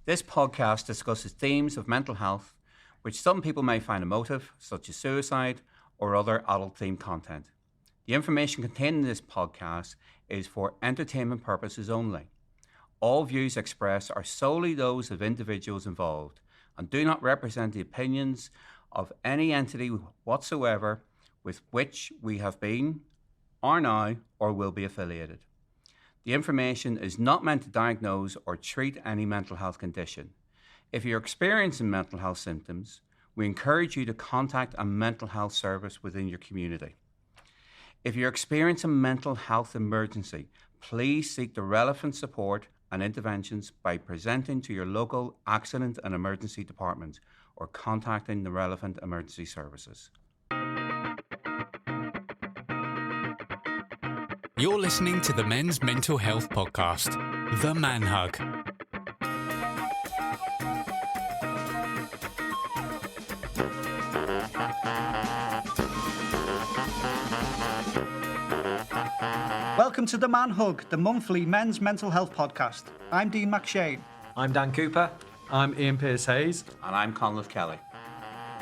This podcast discusses themes of mental health, which some people may find emotive, such as suicide or other adult-themed content. The information contained in this podcast is for entertainment purposes only. All views expressed are solely those of individuals involved and do not represent the opinions of any entity whatsoever with which we have been, are now, or will be affiliated. The information is not meant to diagnose or treat any mental health condition. If you're experiencing mental health symptoms, we encourage you to contact a mental health service within your community. If you're experiencing a mental health emergency, please seek the relevant support and interventions by presenting to your local accident and emergency department or contacting the relevant emergency services. You're listening to the Men's Mental Health Podcast, The Man Hug. Welcome to The Man Hug, the monthly men's mental health podcast. I'm Dean McShane. I'm Dan Cooper. I'm Ian Pearce-Hayes. And I'm Conleth Kelly.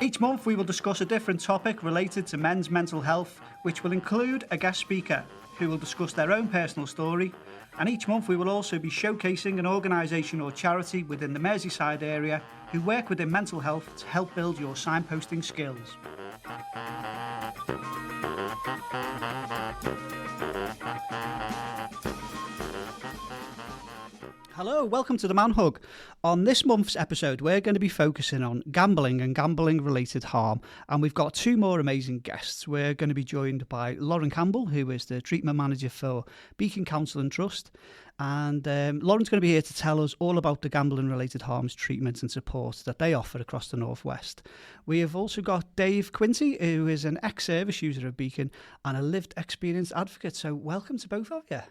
Each month we will discuss a different topic related to men's mental health, which will include a guest speaker who will discuss their own personal story. And each month we will also be showcasing an organisation or charity within the Merseyside area who work within mental health to help build your signposting skills. Hello, welcome to the Man Hug. On this month's episode, we're going to be focusing on gambling and gambling-related harm, and we've got two more amazing guests. We're going to be joined by Lauren Campbell, who is the treatment manager for Beacon Counselling Trust, and Lauren's going to be here to tell us all about the gambling-related harms treatments and support that they offer across the Northwest. We have also got Dave Quinti, who is an ex-service user of Beacon and a lived experience advocate. So welcome to both of you. Yeah.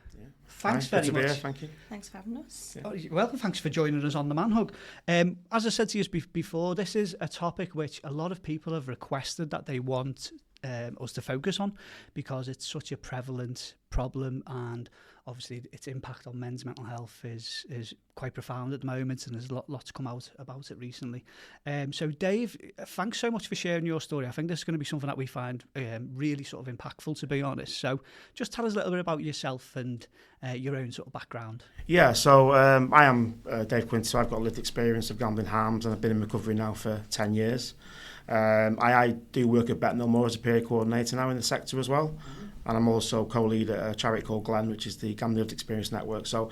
Thanks very much. Thank you. Thanks for having us. Yeah. Oh, you're welcome. Thanks for joining us on the Man Hug. As I said to you before, this is a topic which a lot of people have requested that they want us to focus on because it's such a prevalent problem, and obviously its impact on men's mental health is quite profound at the moment, and there's lots come out about it recently. So Dave, thanks so much for sharing your story. I think this is going to be something that we find really sort of impactful, to be honest. So just tell us a little bit about yourself and your own sort of background. Yeah, so I am Dave Quinti, so I've got lived experience of gambling harms, and I've been in recovery now for 10 years. I do work at BetKnowMore as a peer coordinator now in the sector as well. And I'm also co-lead at a charity called GLEN, which is the Gambling Lived Experience Network. So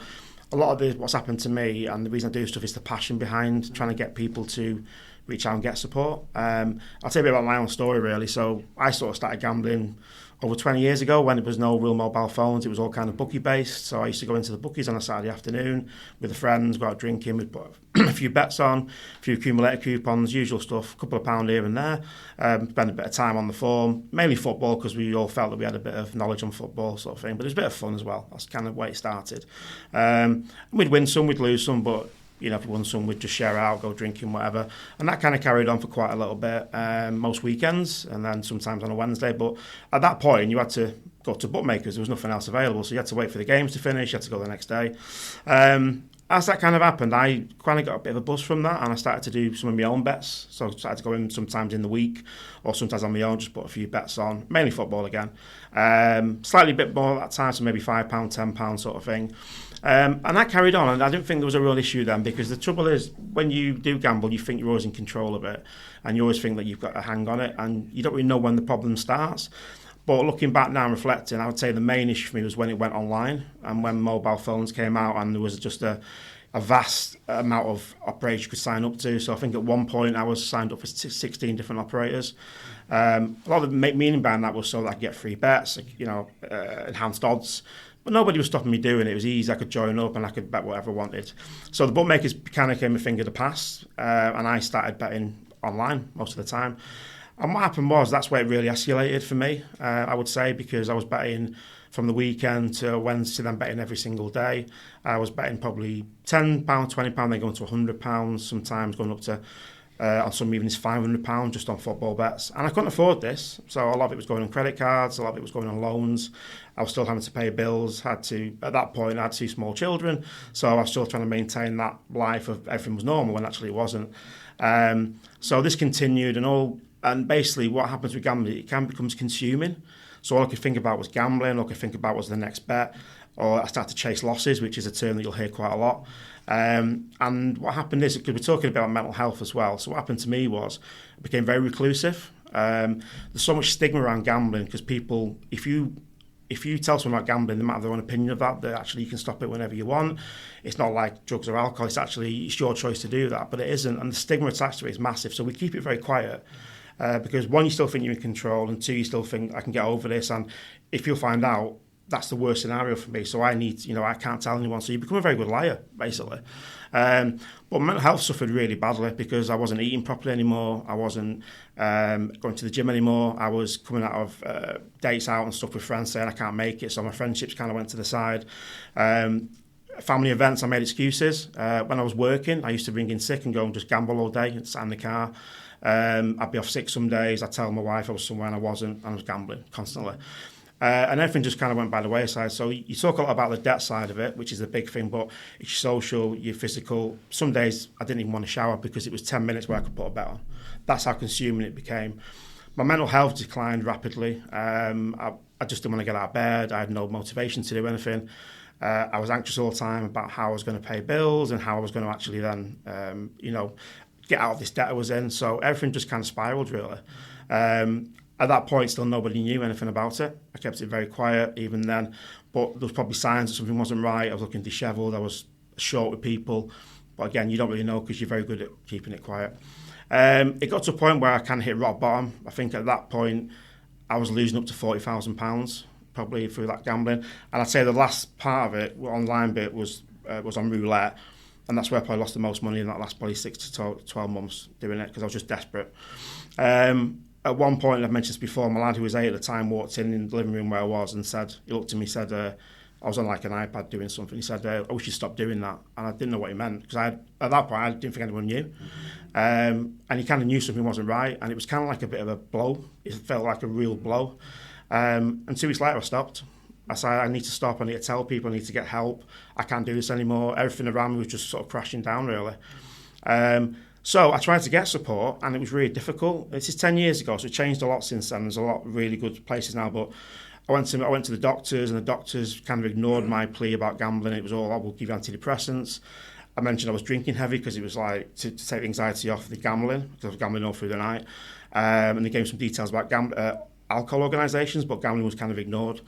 a lot of what's happened to me, and the reason I do stuff, is the passion behind trying to get people to reach out and get support. I'll tell you a bit about my own story, really. So I sort of started gambling over 20 years ago when there was no real mobile phones. It was all kind of bookie based. So I used to go into the bookies on a Saturday afternoon with the friends, go out drinking, we'd put a few bets on, a few accumulator coupons, usual stuff, a couple of £1 here and there, spend a bit of time on the phone, mainly football because we all felt that we had a bit of knowledge on football sort of thing, but it was a bit of fun as well. That's kind of the way it started. We'd win some, we'd lose some, but you know, if we won some, we'd just share out, go drinking, whatever. And that kind of carried on for quite a little bit, most weekends, and then sometimes on a Wednesday. But at that point, you had to go to bookmakers. There was nothing else available. So you had to wait for the games to finish. You had to go the next day. As that kind of happened, I kind of got a bit of a buzz from that, and I started to do some of my own bets. So I started to go in sometimes in the week, or sometimes on my own, just put a few bets on, mainly football again. Slightly a bit more at that time, so maybe £5, £10 sort of thing. And that carried on, and I didn't think there was a real issue then, because the trouble is, when you do gamble, you think you're always in control of it, and you always think that you've got a hang on it, and you don't really know when the problem starts. But looking back now and reflecting, I would say the main issue for me was when it went online and when mobile phones came out, and there was just a vast amount of operators you could sign up to. So I think at one point I was signed up for 16 different operators. A lot of the meaning behind that was so that I could get free bets, enhanced odds. But nobody was stopping me doing it. It was easy. I could join up and I could bet whatever I wanted. So the bookmakers kind of came a thing of the past, and I started betting online most of the time. And what happened was, that's where it really escalated for me, I would say, because I was betting from the weekend to Wednesday, then betting every single day. I was betting probably £10, £20, then going to £100, sometimes going up to On some evenings, £500 just on football bets. And I couldn't afford this. So a lot of it was going on credit cards, a lot of it was going on loans. I was still having to pay bills, at that point, I had 2 small children. So I was still trying to maintain that life of everything was normal when actually it wasn't. So this continued and basically what happens with gambling, it becomes consuming. So all I could think about was gambling, all I could think about was the next bet, or I started to chase losses, which is a term that you'll hear quite a lot. And what happened is, because we're talking about mental health as well, so what happened to me was I became very reclusive. There's so much stigma around gambling because people, if you tell someone about gambling, they might have their own opinion of that actually you can stop it whenever you want. It's not like drugs or alcohol, it's your choice to do that, but it isn't, and the stigma attached to it is massive, so we keep it very quiet. Because 1, you still think you're in control, and 2, you still think I can get over this, and if you'll find out, that's the worst scenario for me, so I can't tell anyone, so you become a very good liar, basically. But mental health suffered really badly because I wasn't eating properly anymore, I wasn't going to the gym anymore, I was coming out of dates out and stuff with friends saying I can't make it, so my friendships kind of went to the side. Family events, I made excuses. When I was working, I used to ring in sick and go and just gamble all day and sit in the car. I'd be off sick some days, I'd tell my wife I was somewhere and I wasn't, and I was gambling constantly. And everything just kind of went by the wayside. So you talk a lot about the debt side of it, which is the big thing, but it's your social, your physical. Some days I didn't even want to shower because it was 10 minutes where I could put a bet on. That's how consuming it became. My mental health declined rapidly. I just didn't want to get out of bed. I had no motivation to do anything. I was anxious all the time about how I was going to pay bills and how I was going to actually then, get out of this debt I was in. So everything just kind of spiraled, really. At that point, still nobody knew anything about it. I kept it very quiet even then, but there was probably signs that something wasn't right. I was looking dishevelled, I was short with people. But again, you don't really know because you're very good at keeping it quiet. It got to a point where I kind of hit rock bottom. I think at that point, I was losing up to £40,000, probably through that gambling. And I'd say the last part of it, online bit, was on roulette. And that's where I probably lost the most money in that last probably 6 to 12 months doing it because I was just desperate. At one point, I've mentioned this before, my lad who was 8 at the time walked in the living room where I was and he looked at me and said, I was on like an iPad doing something. He said, I wish you'd stop doing that. And I didn't know what he meant because at that point, I didn't think anyone knew. And he kind of knew something wasn't right. And it was kind of like a bit of a blow. It felt like a real blow. And 2 weeks later, I stopped. I said, I need to stop. I need to tell people. I need to get help. I can't do this anymore. Everything around me was just sort of crashing down, really. So I tried to get support, and it was really difficult. This is 10 years ago, so it changed a lot since then. There's a lot of really good places now, but I went to the doctors, and the doctors kind of ignored my plea about gambling. It was all, we'll give you antidepressants. I mentioned I was drinking heavy because it was like to take the anxiety off the gambling, because I was gambling all through the night. And they gave me some details about alcohol organisations, but gambling was kind of ignored.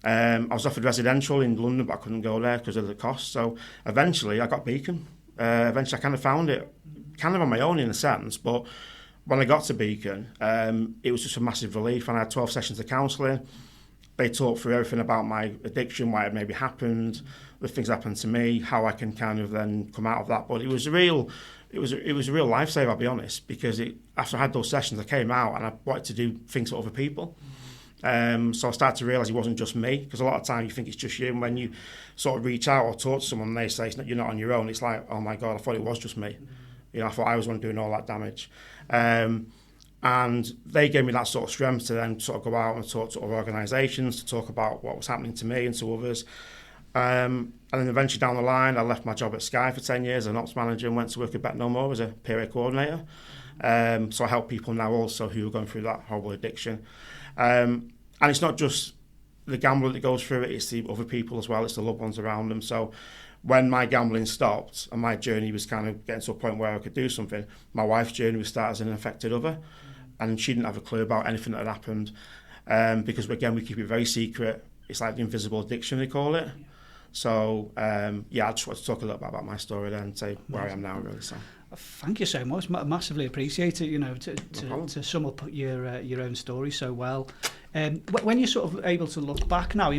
I was offered residential in London, but I couldn't go there because of the cost. So eventually I got Beacon. Eventually I kind of found it, kind of on my own in a sense, but when I got to Beacon, it was just a massive relief, and I had 12 sessions of counselling. They talked through everything about my addiction, why it maybe happened, the things that happened to me, how I can kind of then come out of that. But it was a real lifesaver, I'll be honest, because after I had those sessions, I came out and I wanted to do things for other people. So I started to realise it wasn't just me, because a lot of time you think it's just you, and when you sort of reach out or talk to someone and they say you're not on your own, it's like, oh my God, I thought it was just me. I thought I was the one doing all that damage. And they gave me that sort of strength to then sort of go out and talk to other organisations, to talk about what was happening to me and to others. And then eventually down the line, I left my job at Sky for 10 years as an ops manager and went to work at BetKnowMore as a PRA coordinator. So I help people now also who are going through that horrible addiction. And it's not just the gambler that goes through it, it's the other people as well, it's the loved ones around them. So when my gambling stopped and my journey was kind of getting to a point where I could do something, my wife's journey was started as an affected other, and she didn't have a clue about anything that had happened, because again, we keep it very secret. It's like the invisible addiction, they call it. So I just want to talk a little bit about my story then and say where I am now, really. So thank you so much. Massively appreciate it, to sum up your own story so well. When you're sort of able to look back now,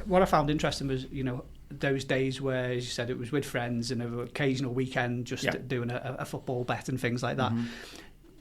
what I found interesting was, those days where, as you said, it was with friends and an occasional weekend just doing a football bet and things like that. Mm-hmm.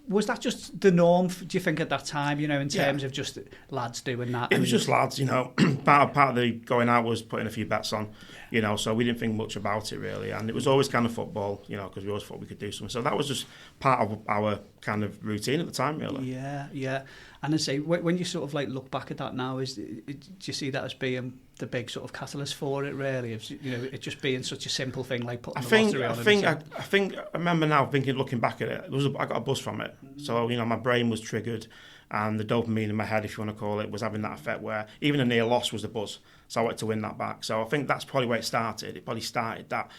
Was that just the norm, do you think, at that time, you know, in terms of just lads doing that? It was just lads, you know. part of the going out was putting a few bets on, you know, so we didn't think much about it really. And it was always kind of football, you know, because we always thought we could do something. So that was just part of our kind of routine at the time, really. Yeah. And I say, when you sort of like look back at that now, do you see that as being the big sort of catalyst for it, really? You know, it just being such a simple thing like putting the lottery on. I remember now looking back at it. I got a buzz from it. So, you know, my brain was triggered, and the dopamine in my head, if you want to call it, was having that effect where even a near loss was the buzz. So I wanted to win that back. So I think that's probably where it started. It probably started that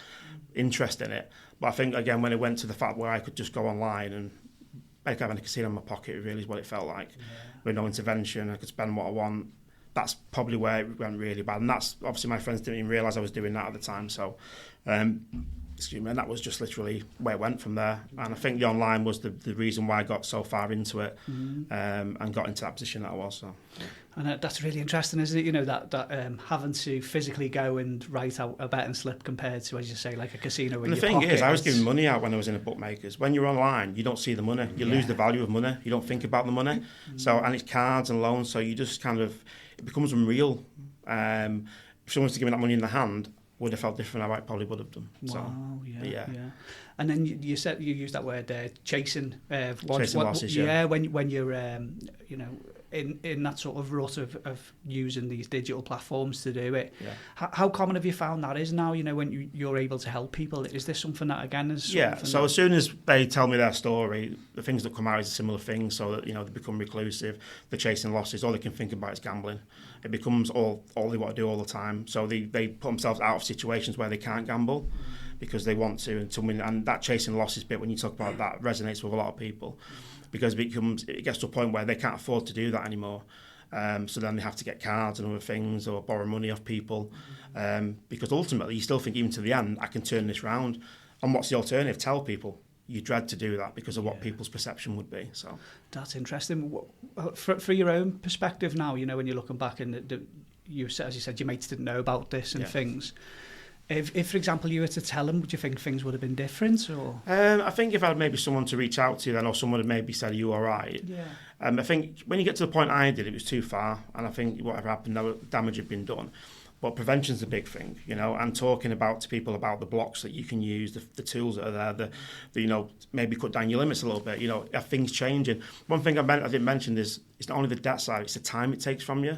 interest in it. But I think, again, when it went to the fact where I could just go online and like having a casino in my pocket, really is what it felt like. With no intervention, I could spend what I want. That's probably where it went really bad. And that's, obviously, my friends didn't even realise I was doing that at the time. So, excuse me, and that was just literally where it went from there. And I think the online was the reason why I got so far into it, and got into that position that I was. So. And that's really interesting, isn't it? You know, that having to physically go and write out a betting slip compared to, as you say, like a casino in your pocket. And the thing is, I was giving money out when I was in a bookmaker's. When you're online, you don't see the money. You lose the value of money. You don't think about the money. So, and it's cards and loans, so you just kind of, it becomes unreal. If someone was to give me that money in the hand, would have felt different. I probably would have done. Wow, yeah. And then you said, you used that word, chasing losses. When you're, you know, in that sort of rut of using these digital platforms to do it. Yeah. How common have you found that is now, you know, when you're able to help people? Is this something that, again, is... So as soon as they tell me their story, the things that come out is a similar thing, so that, you know, they become reclusive, they're chasing losses, all they can think about is gambling. It becomes all they want to do all the time. So they put themselves out of situations where they can't gamble because they want to. And that chasing losses bit, when you talk about that, resonates with a lot of people. Because it gets to a point where they can't afford to do that anymore. So then they have to get cards and other things or borrow money off people. Because ultimately, you still think, even to the end, I can turn this round. And what's the alternative? Tell people. You dread to do that because of what people's perception would be. So that's interesting. For your own perspective now, you know, when you're looking back and as you said, your mates didn't know about this and things. If, for example, you were to tell them, would you think things would have been different? Or I think if I had maybe someone to reach out to then, or someone had maybe said, are you all right? Yeah. I think when you get to the point I did, it was too far. And I think whatever happened, no damage had been done. But prevention's a big thing, you know, and talking to people about the blocks that you can use, the tools that are there, the you know, maybe cut down your limits a little bit, you know, are things changing. One thing I didn't mention is it's not only the debt side, it's the time it takes from you.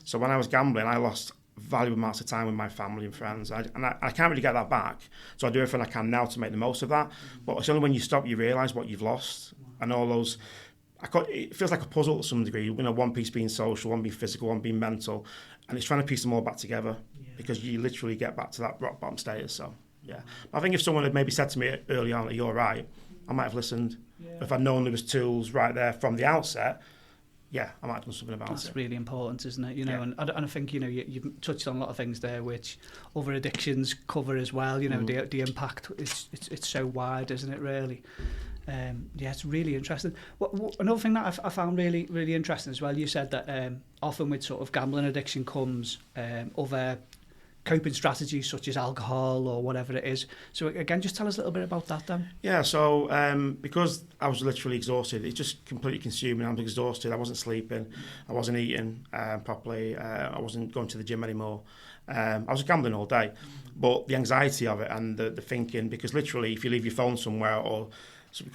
So when I was gambling, I lost valuable amounts of time with my family and friends. I can't really get that back. So I do everything I can now to make the most of that. But it's only when you stop you realise what you've lost. And all those... it feels like a puzzle to some degree. You know, one piece being social, one being physical, one being mental. And it's trying to piece them all back together because you literally get back to that rock bottom status. So, yeah. But I think if someone had maybe said to me early on, you're right, I might have listened. Yeah. If I'd known there was tools right there from the outset, I might have done something about it. That's really important, isn't it? You know, and I think, you know, you've touched on a lot of things there which other addictions cover as well. You know, the impact, it's so wide, isn't it, really? It's really interesting. Another thing that I found really, really interesting as well, you said that often with sort of gambling addiction comes other coping strategies such as alcohol or whatever it is. So again, just tell us a little bit about that then. Yeah, so because I was literally exhausted, it just completely consumed me. I was exhausted, I wasn't sleeping, I wasn't eating properly, I wasn't going to the gym anymore. I was gambling all day. But the anxiety of it and the thinking, because literally if you leave your phone somewhere or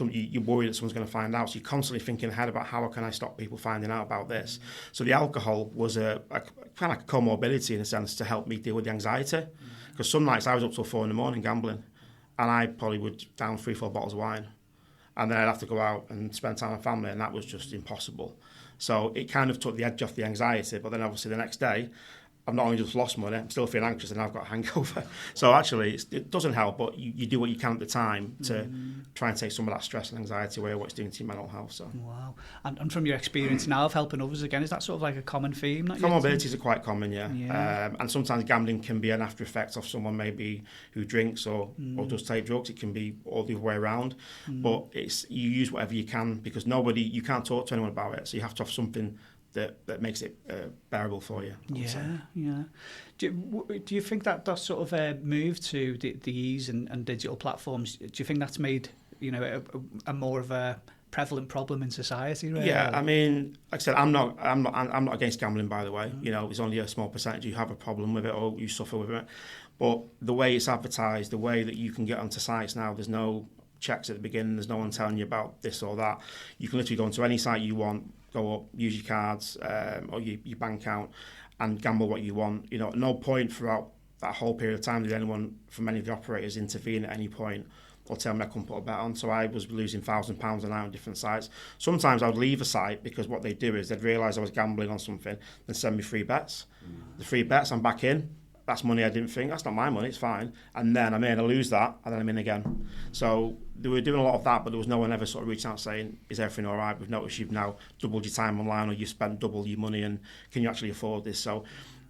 you're worried that someone's going to find out, so you're constantly thinking ahead about how can I stop people finding out about this. So the alcohol was a kind of like a comorbidity in a sense to help me deal with the anxiety, because some nights I was up till 4 a.m. gambling, and I probably would down 3-4 bottles of wine, and then I'd have to go out and spend time with family, and that was just impossible. So it kind of took the edge off the anxiety, but then obviously the next day I've not only just lost money, I'm still feeling anxious and I've got a hangover. So actually, it doesn't help, but you do what you can at the time to try and take some of that stress and anxiety away, what it's doing to your mental health. So. Wow. And from your experience now of helping others, again, is that sort of like a common theme? Comorbidities are quite common, yeah. And sometimes gambling can be an after effect of someone maybe who drinks or does take drugs. It can be all the other way around. But you use whatever you can, because you can't talk to anyone about it. So you have to have something that makes it bearable for you. Yeah. Do you think that sort of move to the ease and digital platforms, do you think that's made, you know, a more of a prevalent problem in society, really. Yeah, I mean, like I said, I'm not against gambling, by the way. You know, it's only a small percentage you have a problem with it or you suffer with it. But the way it's advertised, the way that you can get onto sites now, there's no checks at the beginning, there's no one telling you about this or that. You can literally go onto any site you want, go up, use your cards or your bank account and gamble what you want. You know, at no point throughout that whole period of time did anyone from any of the operators intervene at any point or tell me I couldn't put a bet on. So I was losing £1,000 an hour on different sites. Sometimes I would leave a site because what they'd do is they'd realise I was gambling on something and send me free bets. The free bets, I'm back in. That's money I didn't think. That's not my money, it's fine. And then I'm in, I lose that, and then I'm in again. So they were doing a lot of that, but there was no one ever sort of reaching out saying, is everything all right? We've noticed you've now doubled your time online or you've spent double your money, and can you actually afford this? So,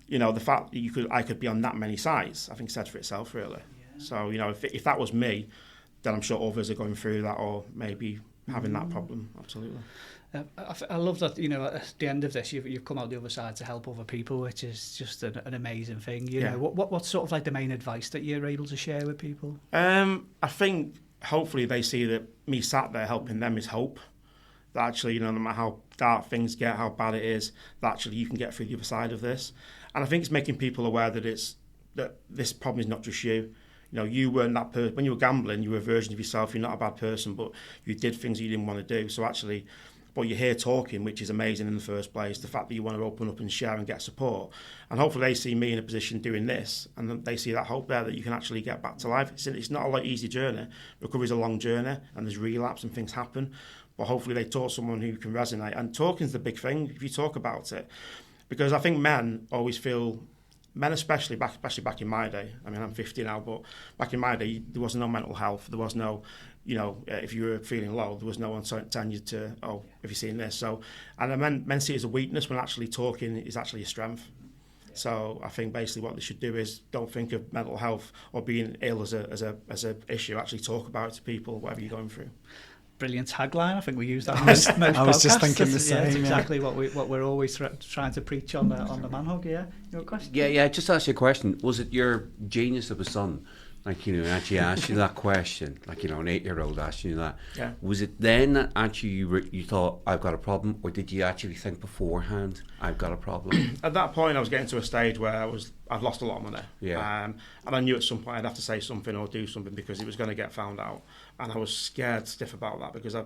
you know, the fact that I could be on that many sites, I think said for itself, really. Yeah. So, you know, if that was me, then I'm sure others are going through that or maybe having that problem, absolutely. I love that, you know, at the end of this, you've come out the other side to help other people, which is just an amazing thing. You know, what's sort of like the main advice that you're able to share with people? I think hopefully they see that me sat there helping them is hope. That actually, you know, no matter how dark things get, how bad it is, that actually you can get through the other side of this. And I think it's making people aware that this problem is not just you. You know, you weren't that person. When you were gambling, you were a version of yourself. You're not a bad person, but you did things you didn't want to do. So actually, but you're here talking, which is amazing in the first place, the fact that you want to open up and share and get support. And hopefully they see me in a position doing this, and then they see that hope there that you can actually get back to life. It's not a easy journey. Recovery is a long journey, and there's relapse and things happen. But hopefully they talk to someone who can resonate. And talking's the big thing, if you talk about it. Because I think men always feel, men especially back in my day, I mean, I'm 50 now, but back in my day, there was no mental health. There was no, you know, if you were feeling low, there was no one telling you to, oh, have you seen this? So, and men see it as a weakness when actually talking is actually a strength. So I think basically what they should do is don't think of mental health or being ill as a issue. Actually talk about it to people, whatever you're going through. Brilliant tagline. I think we use that most I was just thinking the same. Yeah, it's exactly what we're always trying to preach on the man hug. Yeah, your question. Yeah. Just to ask you a question. Was it your genius of a son, like, you know, actually asked you that question, like, you know, an 8-year-old asking you that? Yeah. Was it then that actually you thought I've got a problem, or did you actually think beforehand I've got a problem? At that point, I was getting to a stage where I'd lost a lot of money. Yeah. And I knew at some point I'd have to say something or do something because it was going to get found out. And I was scared stiff about that because I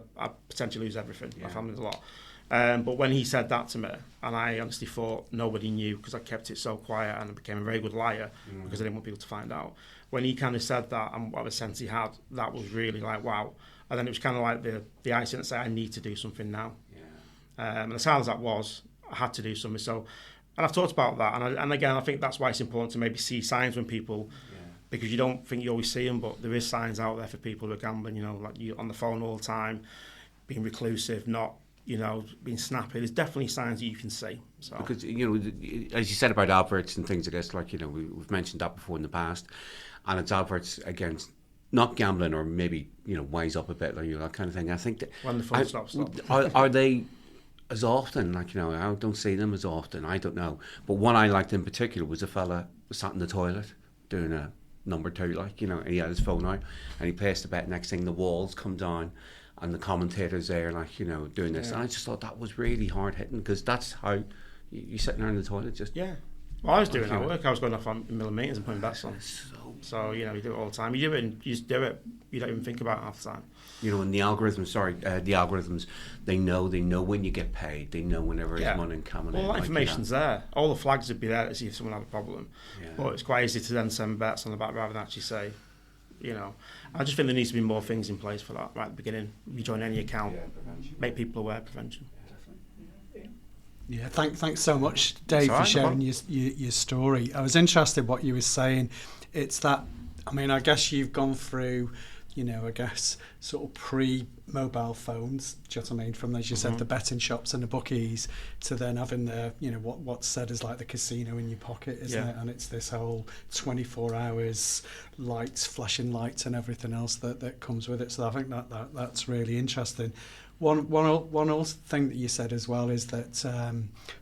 potentially lose everything. Yeah. My family's a lot. But when he said that to me, and I honestly thought nobody knew because I kept it so quiet and I became a very good liar because I didn't want people to find out. When he kind of said that and whatever sense he had, that was really like, wow. And then it was kind of like the icing that said, I need to do something now. Yeah. And as hard as that was, I had to do something. So, and I've talked about that. And again, I think that's why it's important to maybe see signs when people... because you don't think you always see them, but there is signs out there for people who are gambling, you know, like you on the phone all the time, being reclusive, not, you know, being snappy. There's definitely signs that you can see. So. Because, you know, as you said about adverts and things, I guess, like, you know, we've mentioned that before in the past, and it's adverts against not gambling or maybe, you know, wise up a bit, like, you know, that kind of thing. I think that... When the phone stops. Are they as often? Like, you know, I don't see them as often. I don't know. But one I liked in particular was a fella sat in the toilet doing a number 2, like, you know, and he had his phone out and he placed a bet. Next thing, the walls come down and the commentators there, like, you know, doing this. And I just thought that was really hard hitting because that's how you're sitting there in the toilet just... Yeah. Well, I was doing that work. I was going off on millimetres and putting bets on. So, you know, you do it all the time. You do it and you just do it. You don't even think about it half the time. You know, and the algorithms, they know when you get paid. They know whenever there's money coming in. All that information's there. All the flags would be there to see if someone had a problem. Yeah. But it's quite easy to then send bets on the back rather than actually say, you know. I just think there needs to be more things in place for that right at the beginning. You join any account, make people aware of prevention. Yeah, thanks so much, Dave, for sharing your story. I was interested what you were saying. It's that, I mean, I guess you've gone through, you know, I guess sort of pre-mobile phones, do you know what I mean, from, as you said, the betting shops and the bookies, to then having the, you know, what's said as like the casino in your pocket, isn't it? And it's this whole 24 hours lights, flashing lights and everything else that comes with it. So I think that's really interesting. One other thing that you said as well is that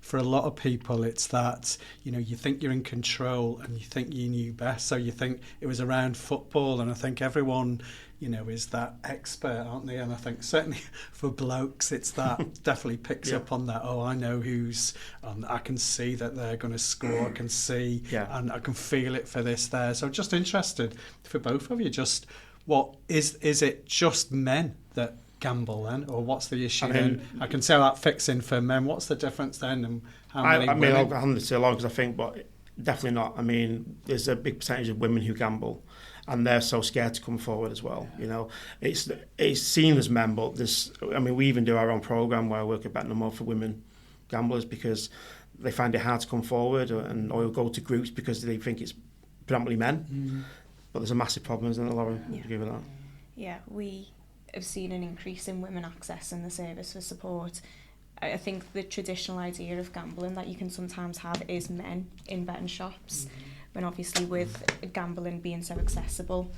for a lot of people it's that, you know, you think you're in control and you think you knew best, so you think it was around football, and I think everyone is that expert, aren't they? And I think certainly for blokes, it's that definitely picks up on that. Oh, I know who's, I can see that they're going to score. I can see, and I can feel it for this there. So just interested for both of you, just what is it just men that gamble then, or what's the issue then? I can see how that fits in for men. What's the difference then, and how many women? I'll hand it to Lauren because I think, but definitely not. I mean, there's a big percentage of women who gamble, and they're so scared to come forward as well. It's seen as men, but we even do our own program where I work at BetKnowMore for women gamblers because they find it hard to come forward, or go to groups because they think it's predominantly men. But there's a massive problem, isn't there, Lauren? Would you agree with that? Yeah, we have seen an increase in women accessing the service for support. I think the traditional idea of gambling that you can sometimes have is men in betting shops, when obviously with gambling being so accessible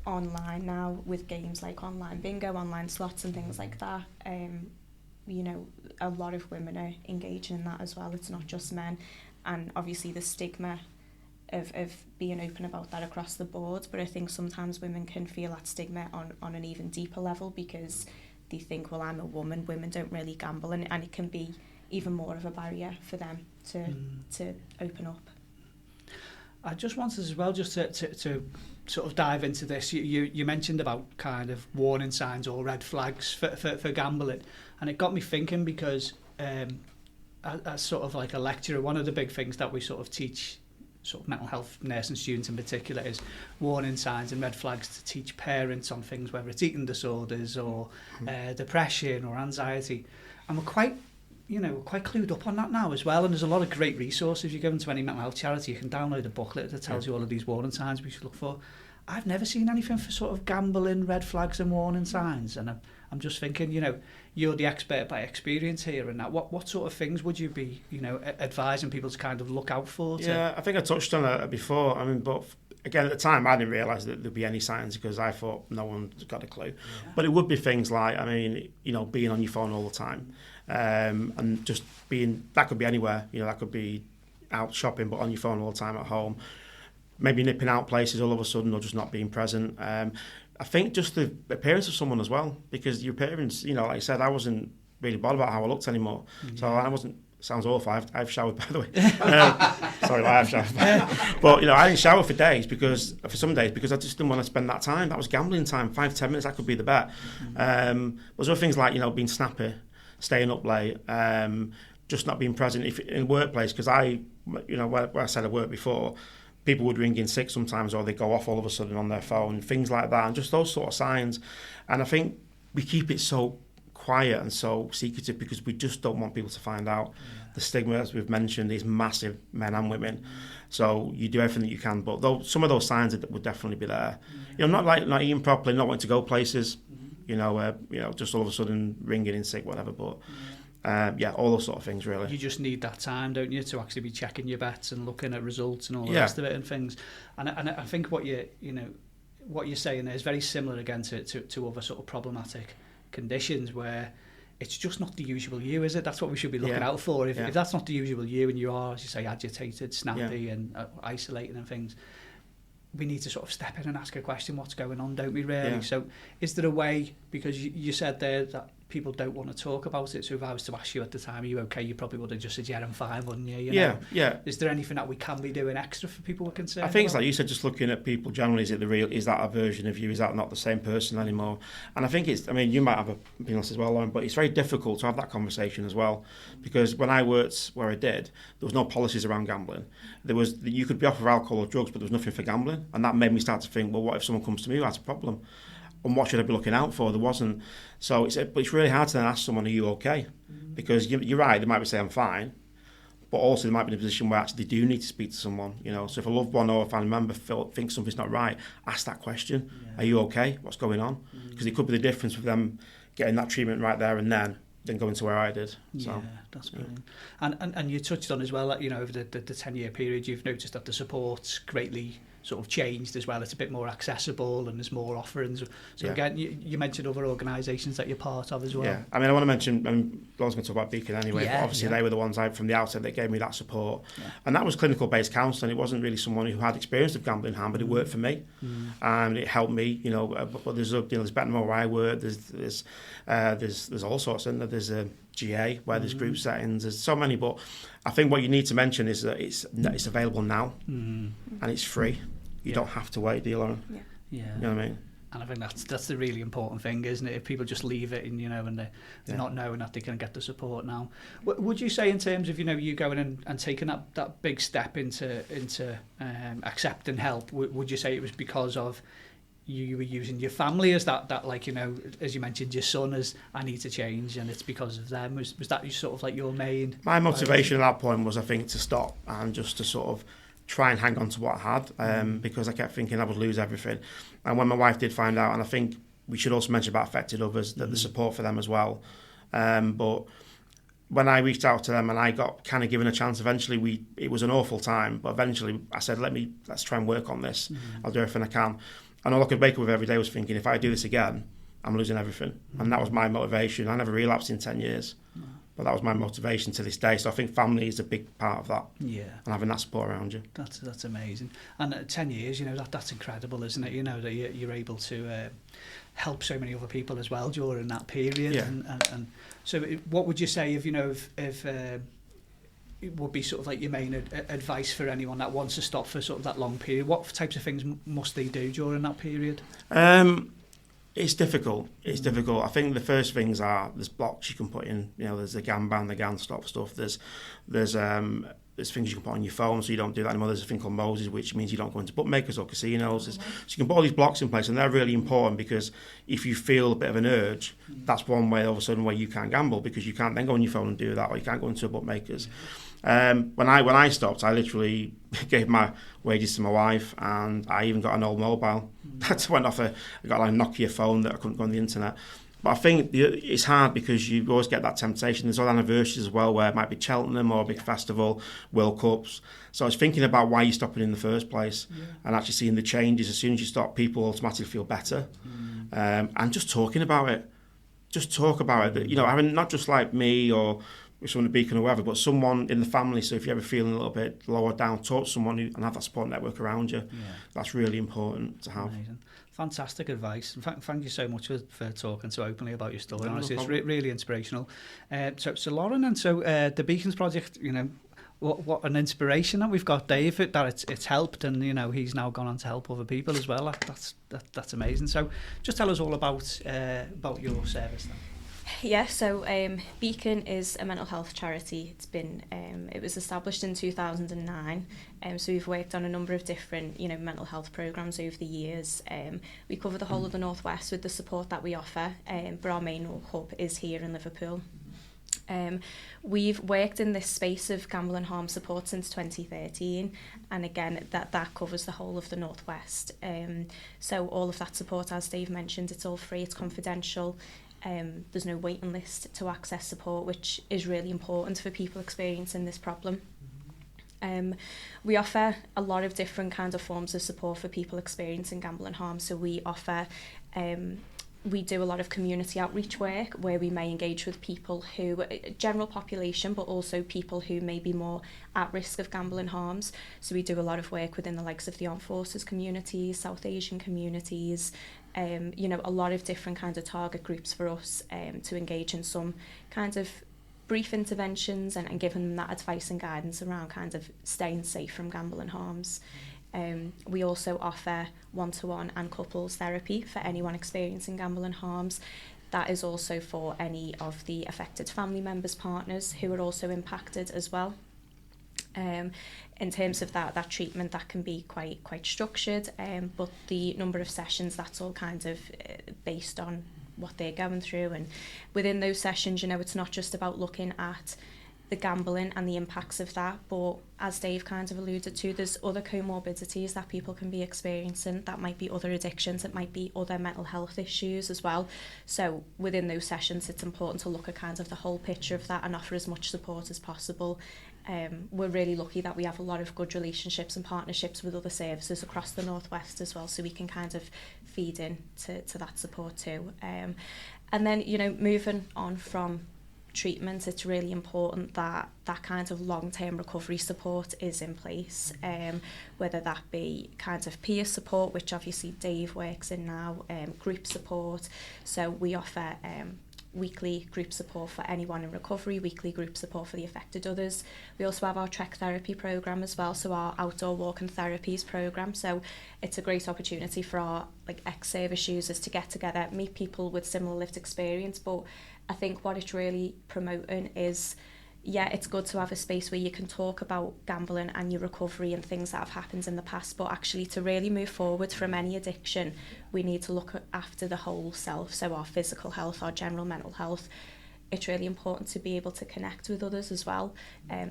online now, with games like online bingo, online slots and things like that, a lot of women are engaging in that as well. It's not just men, and obviously the stigma of being open about that across the board, but I think sometimes women can feel that stigma on an even deeper level because they think, well, I'm a woman, women don't really gamble, and it can be even more of a barrier for them to open up. I just wanted as well just to sort of dive into this. You mentioned about kind of warning signs or red flags for gambling, and it got me thinking because as sort of like a lecturer, one of the big things that we sort of teach sort of mental health nursing students in particular is warning signs and red flags to teach parents on things, whether it's eating disorders or depression or anxiety. And we're quite clued up on that now as well, and there's a lot of great resources. You go into any mental health charity, you can download a booklet that tells you all of these warning signs we should look for. I've never seen anything for sort of gambling, red flags and warning signs, and I'm just thinking, you're the expert by experience here, and that what sort of things would you be, advising people to kind of look out for? Yeah, I think I touched on that before. I mean, but again, at the time, I didn't realise that there'd be any signs because I thought no one's got a clue. Yeah. But it would be things like, being on your phone all the time, and just that could be anywhere. That could be out shopping, but on your phone all the time at home. Maybe nipping out places all of a sudden, or just not being present. I think just the appearance of someone as well, because your appearance, like I said, I wasn't really bothered about how I looked anymore. So I wasn't, sounds awful, I've showered, by the way. Sorry, I have showered. But, I didn't shower for some days, because I just didn't want to spend that time. That was gambling time, 5-10 minutes, that could be the bet. There's other things like, being snappy, staying up late, just not being present in the workplace, because where I said I worked before, people would ring in sick sometimes, or they go off all of a sudden on their phone, things like that, and just those sort of signs. And I think we keep it so quiet and so secretive because we just don't want people to find out. The stigma, as we've mentioned, is massive, men and women. So you do everything that you can, but some of those signs would definitely be there. Not eating properly, not wanting to go places, just all of a sudden ringing in sick, whatever. But all those sort of things, really. You just need that time, don't you, to actually be checking your bets and looking at results and all the rest of it and things. And I think what you're saying there is very similar again to other sort of problematic conditions where it's just not the usual you, is it? That's what we should be looking out for. If that's not the usual you, and you are, as you say, agitated, snappy and isolating and things, we need to sort of step in and ask a question, what's going on, don't we, really? Yeah. So is there a way, because you said there that people don't want to talk about it, so if I was to ask you at the time, are you okay, you probably would have just said, yeah, I'm fine, wouldn't you? Yeah. Is there anything that we can be doing extra for people we're concerned I think about? It's like you said, just looking at people generally, is that a version of you? Is that not the same person anymore? And I think you might have been honest as well, Lauren, but it's very difficult to have that conversation as well, because when I worked where I did, there was no policies around gambling. You could be off of alcohol or drugs, but there was nothing for gambling, and that made me start to think, well, what if someone comes to me who has a problem? And what should I be looking out for? There wasn't. So it's really hard to then ask someone, are you okay? Because you're right, they might be saying I'm fine, but also they might be in a position where actually they do need to speak to someone. So if a loved one or a family member thinks something's not right, ask that question. Are you okay? What's going on? Because it could be the difference with them getting that treatment right there and then going to where I did. So, that's brilliant. And you touched on as well that over the 10-year period you've noticed that the support's greatly sort of changed as well. It's a bit more accessible and there's more offerings. So again, you mentioned other organisations that you're part of as well. Yeah, I mean, I want to mention, I was going to talk about Beacon anyway, but obviously they were the ones from the outset that gave me that support. And that was clinical-based counselling. It wasn't really someone who had experience of gambling harm, but it worked for me. And it helped me, but there's BetKnowMore where I work, there's all sorts in there. There's a GA where there's group settings, there's so many, but I think what you need to mention is that it's available now and it's free. You don't have to wait, do you, Lauren? Yeah. You know what I mean? And I think that's the really important thing, isn't it? If people just leave it and and they're not knowing that they can get the support now. Would you say, in terms of you going and taking that big step into accepting help, would you say it was because of you were using your family as that like, as you mentioned, your son as, I need to change, and it's because of them? Was that sort of like your main... My motivation at that point was, I think, to stop and just to sort of try and hang on to what I had, because I kept thinking I would lose everything. And when my wife did find out, and I think we should also mention about affected others, that the support for them as well. But when I reached out to them and I got kind of given a chance, eventually it was an awful time, but eventually I said, let's try and work on this. I'll do everything I can. And all I could wake up with every day was thinking, if I do this again, I'm losing everything. And that was my motivation. I never relapsed in 10 years. But that was my motivation to this day. So I think family is a big part of that. Yeah. And having that support around you. That's amazing. And 10 years, that's incredible, isn't it? That you're able to help so many other people as well during that period. Yeah. And so what would you say if it would be sort of like your main advice for anyone that wants to stop for sort of that long period? What types of things must they do during that period? It's difficult. It's difficult. I think the first things are, there's blocks you can put in. There's the GAN ban, the GAN stop stuff. There's things you can put on your phone so you don't do that anymore. There's a thing called Moses, which means you don't go into bookmakers or casinos. So you can put all these blocks in place, and they're really important, because if you feel a bit of an urge, that's one way all of a sudden where you can't gamble, because you can't then go on your phone and do that, or you can't go into a bookmakers. When I stopped, I literally gave my wages to my wife, and I even got an old mobile. That went off I got like a Nokia phone that I couldn't go on the internet. But I think it's hard because you always get that temptation. There's all anniversaries as well, where it might be Cheltenham or a big festival, World Cups. So I was thinking about why you're stopping in the first place, and actually seeing the changes. As soon as you stop, people automatically feel better. And just talking about it. Just talk about it. Having not just like me or someone at Beacon or whatever, but someone in the family. So if you're ever feeling a little bit lower down, talk to someone and have that support network around you. Yeah. That's really important to have. Amazing. Fantastic advice. Thank you so much for talking so openly about your story. Honestly, it's really inspirational. So Lauren, and so the Beacons Project, what an inspiration that we've got Dave, that it's helped, and he's now gone on to help other people as well. That's amazing. So just tell us all about your service then. Yeah, so Beacon is a mental health charity. It was established in 2009. So we've worked on a number of different, mental health programs over the years. We cover the whole of the Northwest with the support that we offer, but our main hub is here in Liverpool. We've worked in this space of gambling harm support since 2013, and again that covers the whole of the Northwest. So all of that support, as Dave mentioned, it's all free, it's confidential. There's no waiting list to access support, which is really important for people experiencing this problem. We offer a lot of different kinds of forms of support for people experiencing gambling harm. So we do a lot of community outreach work where we may engage with people who, general population, but also people who may be more at risk of gambling harms. So we do a lot of work within the likes of the armed forces communities, South Asian communities, a lot of different kinds of target groups for us to engage in some kinds of brief interventions and giving them that advice and guidance around kind of staying safe from gambling harms. We also offer one-to-one and couples therapy for anyone experiencing gambling harms. That is also for any of the affected family members, partners who are also impacted as well. In terms of that treatment, that can be quite structured, but the number of sessions, that's all kind of based on what they're going through. And within those sessions, it's not just about looking at the gambling and the impacts of that, but as Dave kind of alluded to, there's other comorbidities that people can be experiencing. That might be other addictions, it might be other mental health issues as well. So within those sessions, it's important to look at kind of the whole picture of that and offer as much support as possible. we're really lucky that we have a lot of good relationships and partnerships with other services across the Northwest as well, so we can kind of feed in to that support too. And then, you know, moving on from treatment, it's really important that that kind of long-term recovery support is in place, whether that be kind of peer support, which obviously Dave works in now, group support. So we offer weekly group support for anyone in recovery, weekly group support for the affected others. We also have our Trek therapy programme as well, so our outdoor walk and therapies programme. So it's a great opportunity for our ex-service users to get together, meet people with similar lived experience. But I think what it's really promoting is, yeah, it's good to have a space where you can talk about gambling and your recovery and things that have happened in the past, but actually to really move forward from any addiction, we need to look after the whole self, so our physical health, our general mental health. It's really important to be able to connect with others as well,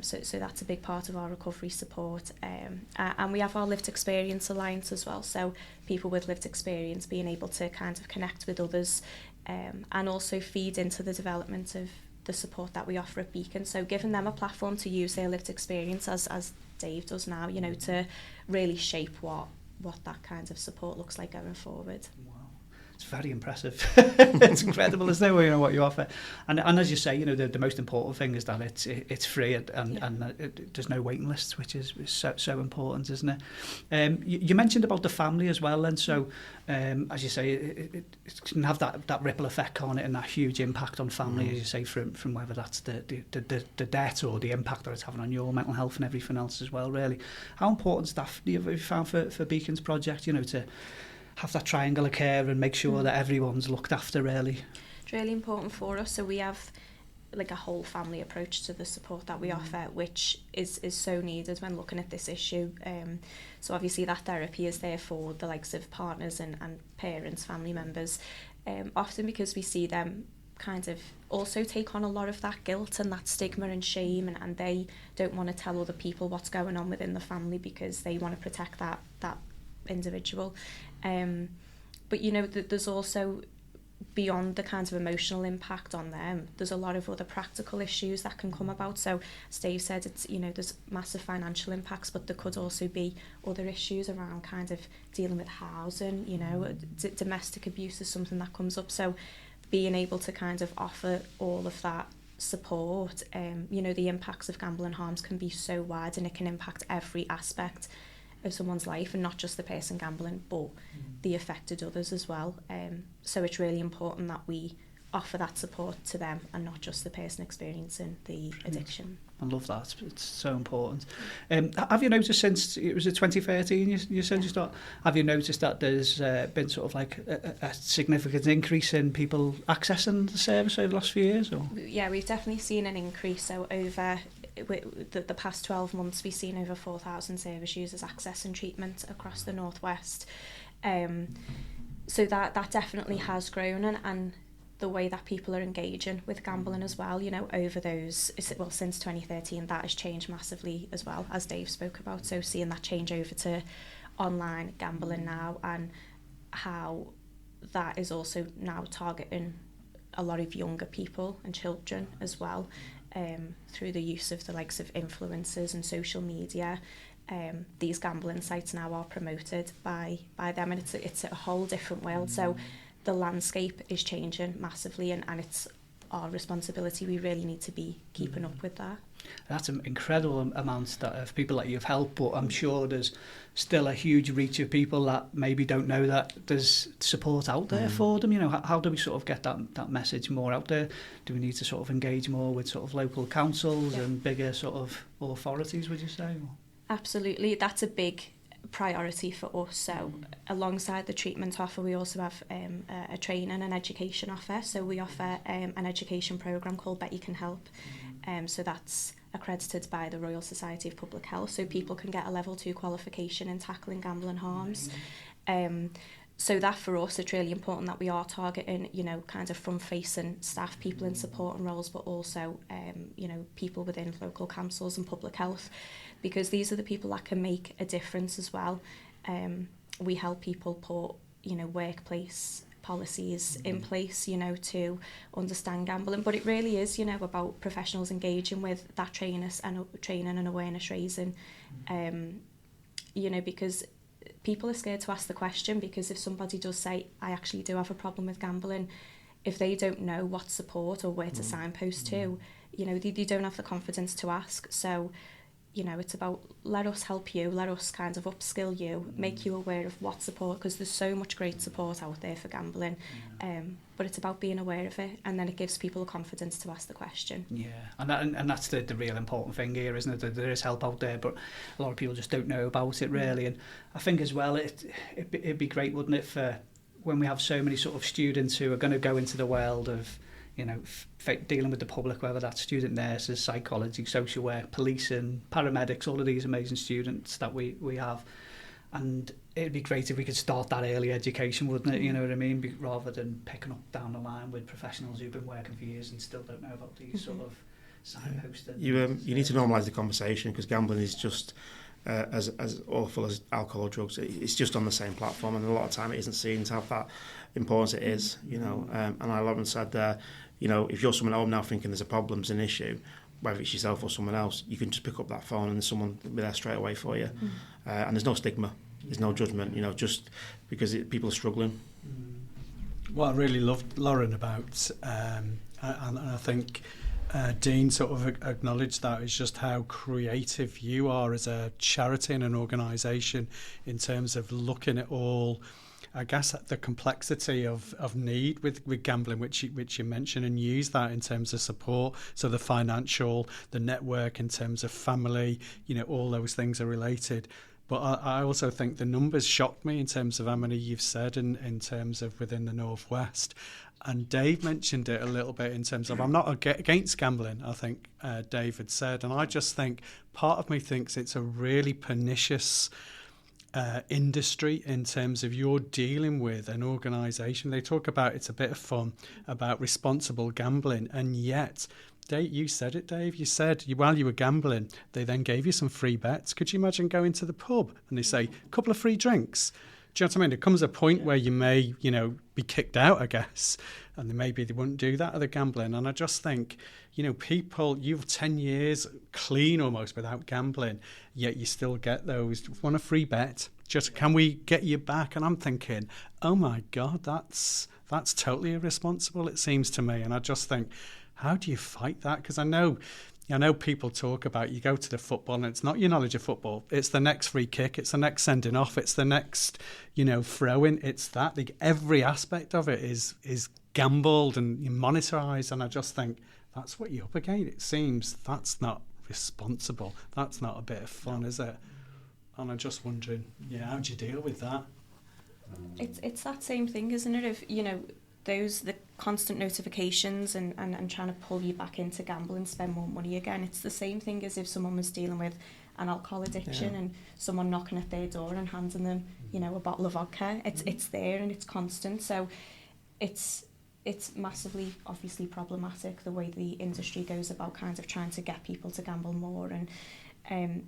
so that's a big part of our recovery support. And we have our Lived Experience Alliance as well, so people with lived experience being able to kind of connect with others, and also feed into the development of the support that we offer at Beacon. So giving them a platform to use their lived experience, as Dave does now, you know, to really shape what that kind of support looks like going forward. Wow. It's very impressive. It's incredible, isn't it, you know, what you offer. And as you say, you know, the most important thing is that it's free and there's no waiting lists, which is so important, isn't it? You mentioned about the family as well, and so as you say, it can have that ripple effect on it, and that huge impact on family, as you say, from whether that's the debt or the impact that it's having on your mental health and everything else as well, really. How important stuff have you found for Beacon's project, you know, to have that triangle of care and make sure that everyone's looked after, really? It's really important for us. So we have a whole family approach to the support that we offer, which is so needed when looking at this issue. So obviously that therapy is there for the likes of partners and parents, family members, often because we see them kind of also take on a lot of that guilt and that stigma and shame, and they don't want to tell other people what's going on within the family because they want to protect that individual. But you know, there's also, beyond the kinds of emotional impact on them, there's a lot of other practical issues that can come about. So as Dave said, it's, you know, there's massive financial impacts, but there could also be other issues around kind of dealing with housing, you know, domestic abuse is something that comes up. So being able to kind of offer all of that support, you know, the impacts of gambling harms can be so wide, and it can impact every aspect of someone's life, and not just the person gambling, but the affected others as well. So it's really important that we offer that support to them and not just the person experiencing the addiction. I love that. It's so important. Have you noticed since, it was 2013 you said you start, have you noticed that there's been sort of like a significant increase in people accessing the service over the last few years? Or? Yeah, we've definitely seen an increase. So over the past 12 months, we've seen over 4,000 service users accessing treatment across the Northwest. So that definitely has grown, and the way that people are engaging with gambling as well, you know, over those, since 2013, that has changed massively as well, as Dave spoke about. So seeing that change over to online gambling now, and how that is also now targeting a lot of younger people and children as well, through the use of the likes of influencers and social media. These gambling sites now are promoted by them, and it's a whole different world. So the landscape is changing massively, and it's our responsibility. We really need to be keeping up with that. That's an incredible amount of people that you've helped, but I'm sure there's still a huge reach of people that maybe don't know that there's support out there for them. You know, how do we sort of get that message more out there? Do we need to sort of engage more with sort of local councils and bigger sort of authorities, would you say? Absolutely, that's a big priority for us. So alongside the treatment offer, we also have a training and education offer. So we offer an education programme called Bet You Can Help. So that's accredited by the Royal Society of Public Health, so people can get a level 2 qualification in tackling gambling harms. So that, for us, it's really important that we are targeting, you know, kind of front-facing staff, people in support and roles, but also, you know, people within local councils and public health, because these are the people that can make a difference as well. We help people put, you know, workplace policies in place, to understand gambling. But it really is, about professionals engaging with that training and awareness raising, because people are scared to ask the question, because if somebody does say, I actually do have a problem with gambling, if they don't know what support or where to signpost to, they don't have the confidence to ask. So, it's about, let us help you, let us kind of upskill you, make you aware of what support, because there's so much great support out there for gambling, but it's about being aware of it, and then it gives people the confidence to ask the question. Yeah, and that's the real important thing here, isn't it? That there is help out there, but a lot of people just don't know about it, really. And I think as well, it'd be great, wouldn't it, for when we have so many sort of students who are going to go into the world of, dealing with the public, whether that's student nurses, psychology, social work, policing, paramedics, all of these amazing students that we have. And it'd be great if we could start that early education, wouldn't it? You know what I mean? Rather than picking up down the line with professionals who've been working for years and still don't know about these sort of signposting. You need to normalise the conversation, because gambling is just as awful as alcohol or drugs. It's just on the same platform, and a lot of time it isn't seen to have that importance it is, and like Lauren said there, if you're someone at home now thinking there's a problem, there's an issue, whether it's yourself or someone else, you can just pick up that phone and someone will be there straight away for you. And there's no stigma, there's no judgment, just because people are struggling. What I really loved, Lauren, about, and I think Dean sort of acknowledged that, is just how creative you are as a charity and an organisation in terms of looking at all, I guess, the complexity of need with gambling, which you mentioned, and use that in terms of support. So the financial, the network in terms of family, all those things are related. But I also think the numbers shocked me in terms of how many you've said in terms of within the Northwest. And Dave mentioned it a little bit in terms of, I'm not against gambling, I think Dave had said. And I just think, part of me thinks it's a really pernicious industry in terms of you're dealing with an organisation. They talk about, it's a bit of fun, about responsible gambling. And yet, Dave, you said it, Dave. You said while you were gambling, they then gave you some free bets. Could you imagine going to the pub and they say, a couple of free drinks? Do you know what I mean? There comes a point where you may, be kicked out, I guess, and maybe they wouldn't do that at the gambling. And I just think, people, you've 10 years clean almost without gambling, yet you still get those. Want a free bet? Just, can we get you back? And I'm thinking, oh my God, that's totally irresponsible, it seems to me. And I just think, how do you fight that? Because I know people talk about, you go to the football and it's not your knowledge of football. It's the next free kick. It's the next sending off. It's the next, throw-in. It's that. Every aspect of it is gambled and monitorised. And I just think that's what you're up against. It seems that's not responsible. That's not a bit of fun, is it? And I'm just wondering, how do you deal with that? It's that same thing, isn't it? If, the constant notifications and trying to pull you back into gambling, spend more money again. It's the same thing as if someone was dealing with an alcohol addiction and someone knocking at their door and handing them, a bottle of vodka. It's there and it's constant. So it's massively, obviously, problematic, the way the industry goes about kind of trying to get people to gamble more. And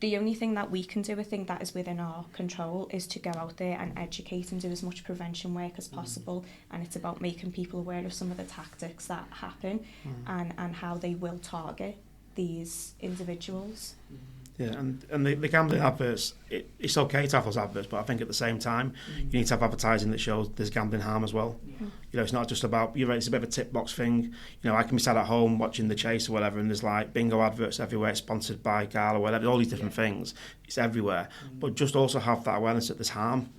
the only thing that we can do, I think, that is within our control, is to go out there and educate and do as much prevention work as possible. And it's about making people aware of some of the tactics that happen and how they will target these individuals. Yeah, and the gambling adverts, it's okay to have those adverts, but I think at the same time, you need to have advertising that shows there's gambling harm as well. It's not just about, it's a bit of a tip box thing. I can be sat at home watching The Chase or whatever, and there's like bingo adverts everywhere, it's sponsored by Gala or whatever, all these different things. It's everywhere. But just also have that awareness that there's harm.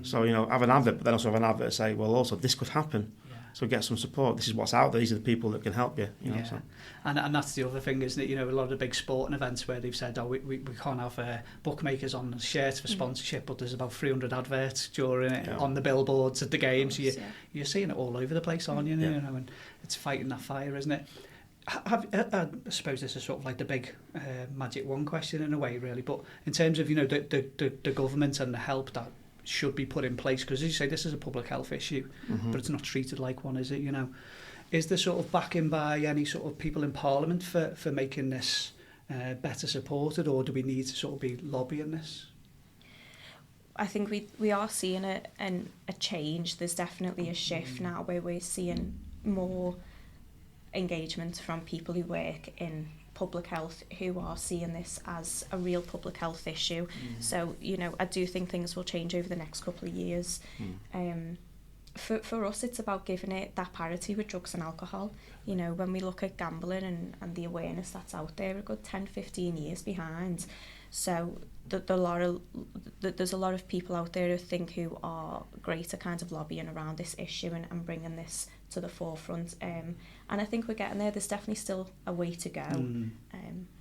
So, have an advert, but then also have an advert say, well, also this could happen. So get some support. This is what's out there. These are the people that can help you. So. And that's the other thing, isn't it? A lot of the big sporting events where they've said, we can't have bookmakers on shirts for sponsorship, but there's about 300 adverts during it on the billboards at the games. You're seeing it all over the place, aren't you? And it's fighting that fire, isn't it? I suppose this is sort of like the big magic one question in a way, really. But in terms of the government and the help that should be put in place, because as you say, this is a public health issue, but it's not treated like one, is it? Is there sort of backing by any sort of people in Parliament for making this better supported, or do we need to sort of be lobbying this? I think we are seeing a change. There's definitely a shift now where we're seeing more engagement from people who work in public health, who are seeing this as a real public health issue. So, you know, I do think things will change over the next couple of years. For us, it's about giving it that parity with drugs and alcohol. You know, when we look at gambling and the awareness that's out there, we're a good 10-15 years behind. So there's a lot of people out there who are great at kind of lobbying around this issue and bringing this to the forefront. And I think we're getting there. There's definitely still a way to go.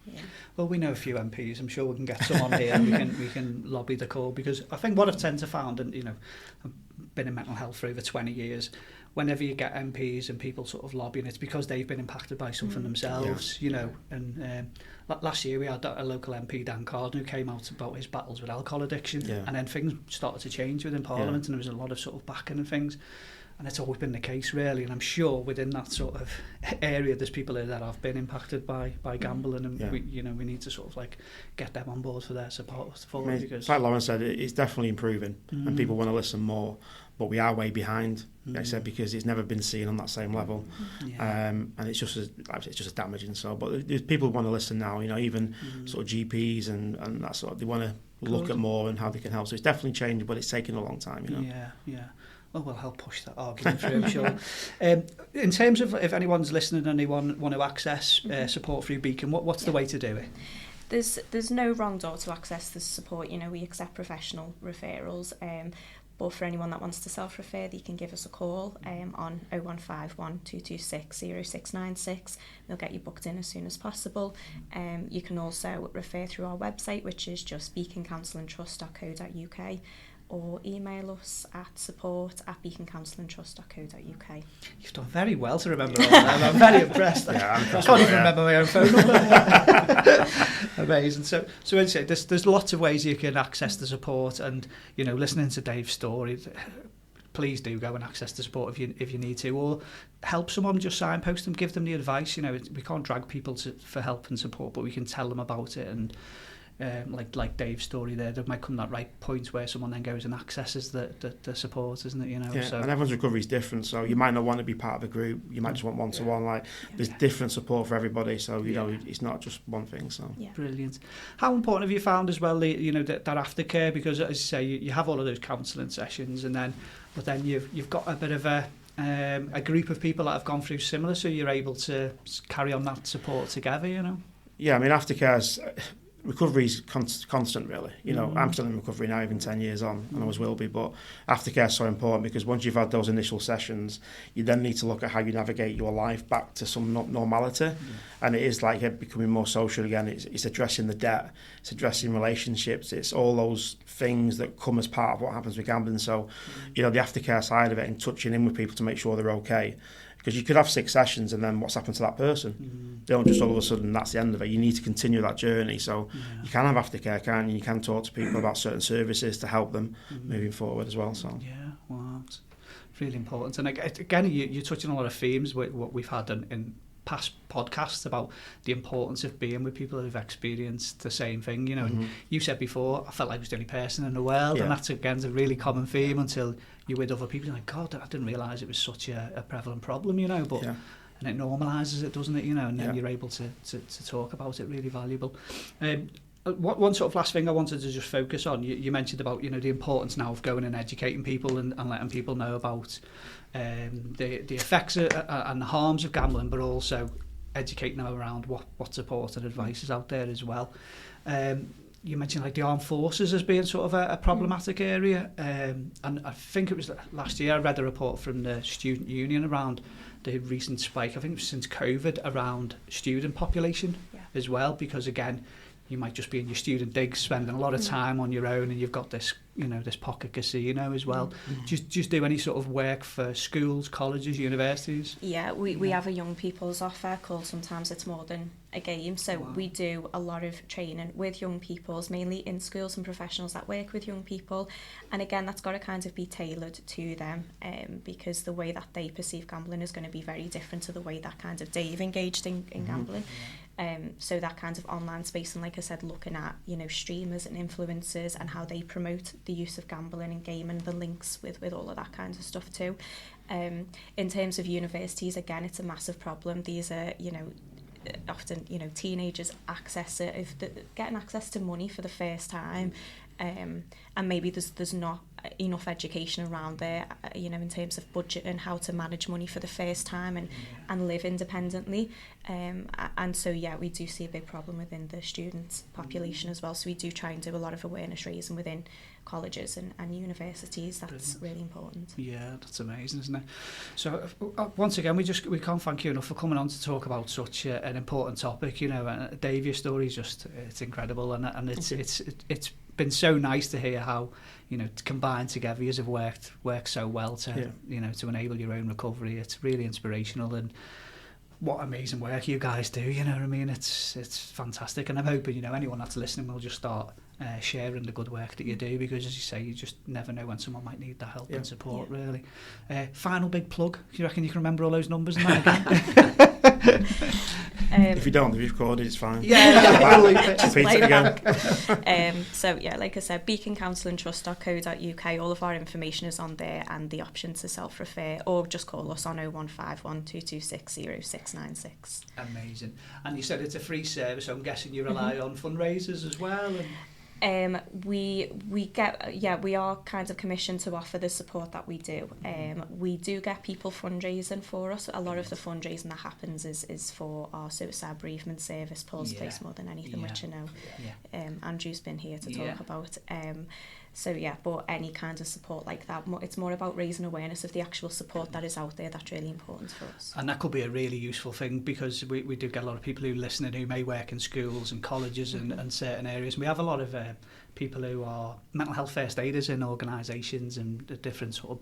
Yeah. Well, we know a few MPs. I'm sure we can get some on here and we can lobby the call, because I think what I've tend to found, and you know, I've been in mental health for over 20 years, whenever you get MPs and people sort of lobbying, it's because they've been impacted by something themselves, you know. And last year we had a local MP, Dan Carden, who came out about his battles with alcohol addiction, and then things started to change within Parliament, and there was a lot of sort of backing and things. And it's always been the case, really. And I'm sure within that sort of area, there's people there that have been impacted by gambling, and we need to sort of like get them on board for their support. Because like Lauren said, it's definitely improving, and people want to listen more. But we are way behind, like I said, because it's never been seen on that same level, and it's just as damaging. So, but there's people who want to listen now. You know, even sort of GPs and that sort of, they want to look at more and how they can help. So it's definitely changing, but it's taking a long time. You know. Yeah. Well, we'll help push that argument through, I'm sure. In terms of if anyone's listening and they want to access support through Beacon, what's the way to do it? There's no wrong door to access the support. You know, we accept professional referrals. But for anyone that wants to self-refer, they can give us a call on 0151 226 0696. We'll get you booked in as soon as possible. You can also refer through our website, which is just beaconcounselingtrust.co.uk, or email us at support@beaconcounselingtrust.co.uk. You've done very well to remember all that. I'm very impressed. I can't even remember my own phone number. Amazing. So as I say, there's lots of ways you can access the support, and you know, listening to Dave's story, please do go and access the support if you need to, or help someone, just signpost them, give them the advice. You know, we can't drag people for help and support, but we can tell them about it. And like Dave's story there might come that right point where someone then goes and accesses the support, isn't it? You know, so. And everyone's recovery is different, so you might not want to be part of a group, you might just want one-to-one. There's different support for everybody, so you know, it's not just one thing. So Brilliant. How important have you found as well, that aftercare? Because as you say, you have all of those counselling sessions, but then you've got a bit of a group of people that have gone through similar, so you're able to carry on that support together. You know. Yeah, I mean, aftercare's. Recovery is constant, really. You know, I'm still in recovery now, even 10 years on, and I always will be. But aftercare is so important, because once you've had those initial sessions, you then need to look at how you navigate your life back to some normality. And it is like becoming more social again. It's addressing the debt, it's addressing relationships, it's all those things that come as part of what happens with gambling. So, you know, the aftercare side of it, and touching in with people to make sure they're okay. Because you could have 6 sessions and then what's happened to that person? They don't just all of a sudden, that's the end of it. You need to continue that journey. So you can have aftercare, can't you? You can talk to people about certain services to help them moving forward as well. So it's really important. And again, you're touching on a lot of themes with what we've had in past podcasts about the importance of being with people who've experienced the same thing. You know, and you said before, I felt like I was the only person in the world, and that's again a really common theme until you're with other people. You're like, God, I didn't realise it was such a prevalent problem. You know, but and it normalises it, doesn't it? You know, and then you're able to talk about it. Really valuable. One sort of last thing I wanted to just focus on, you mentioned about, you know, the importance now of going and educating people and letting people know about the effects and the harms of gambling, but also educating them around what support and advice is out there as well. You mentioned like the armed forces as being sort of a problematic area, and I think it was last year I read a report from the student union around the recent spike, I think it was since COVID, around student population as well, because again, you might just be in your student digs, spending a lot of time on your own, and you've got this, you know, this pocket casino as well. Just do any sort of work for schools, colleges, universities? Yeah, we have a young people's offer called Sometimes It's More Than a Game. So we do a lot of training with young peoples, mainly in schools and professionals that work with young people. And again, that's got to kind of be tailored to them, because the way that they perceive gambling is going to be very different to the way that kind of Dave engaged in gambling. So that kind of online space, and like I said, looking at, you know, streamers and influencers and how they promote the use of gambling and gaming, the links with all of that kind of stuff too. In terms of universities, again, it's a massive problem. These are, often, teenagers getting access to money for the first time, and maybe there's not enough education around there, in terms of budget and how to manage money for the first time and live independently. And so, we do see a big problem within the student population as well. So we do try and do a lot of awareness raising within colleges and universities. That's really important. Yeah, that's amazing, isn't it? So once again, we can't thank you enough for coming on to talk about such an important topic. And Dave, your story is it's incredible, and it's been so nice to hear how combined together you have worked so well to to enable your own recovery. It's really inspirational, and what amazing work you guys do. You know what I mean? It's fantastic, and I'm hoping anyone that's listening will just start sharing the good work that you do, because as you say, you just never know when someone might need that help and support. Really. Final big plug. Do you reckon you can remember all those numbers and that again? If you don't, if you've recorded, it's fine. Just play it back. So like I said, beaconcounselingtrust.co.uk. All of our information is on there, and the option to self-refer, or just call us on 0151 226 0696. Amazing. And you said it's a free service, so I'm guessing you rely on fundraisers as well. We are kind of commissioned to offer the support that we do. We do get people fundraising for us. A lot of the fundraising that happens is for our suicide bereavement service, Paul's Place, more than anything, which Andrew's been here to talk about. But any kind of support like that, it's more about raising awareness of the actual support that is out there. That's really important for us. And that could be a really useful thing, because we do get a lot of people who listen and who may work in schools and colleges and certain areas. And we have a lot of people who are mental health first aiders in organisations and different sort of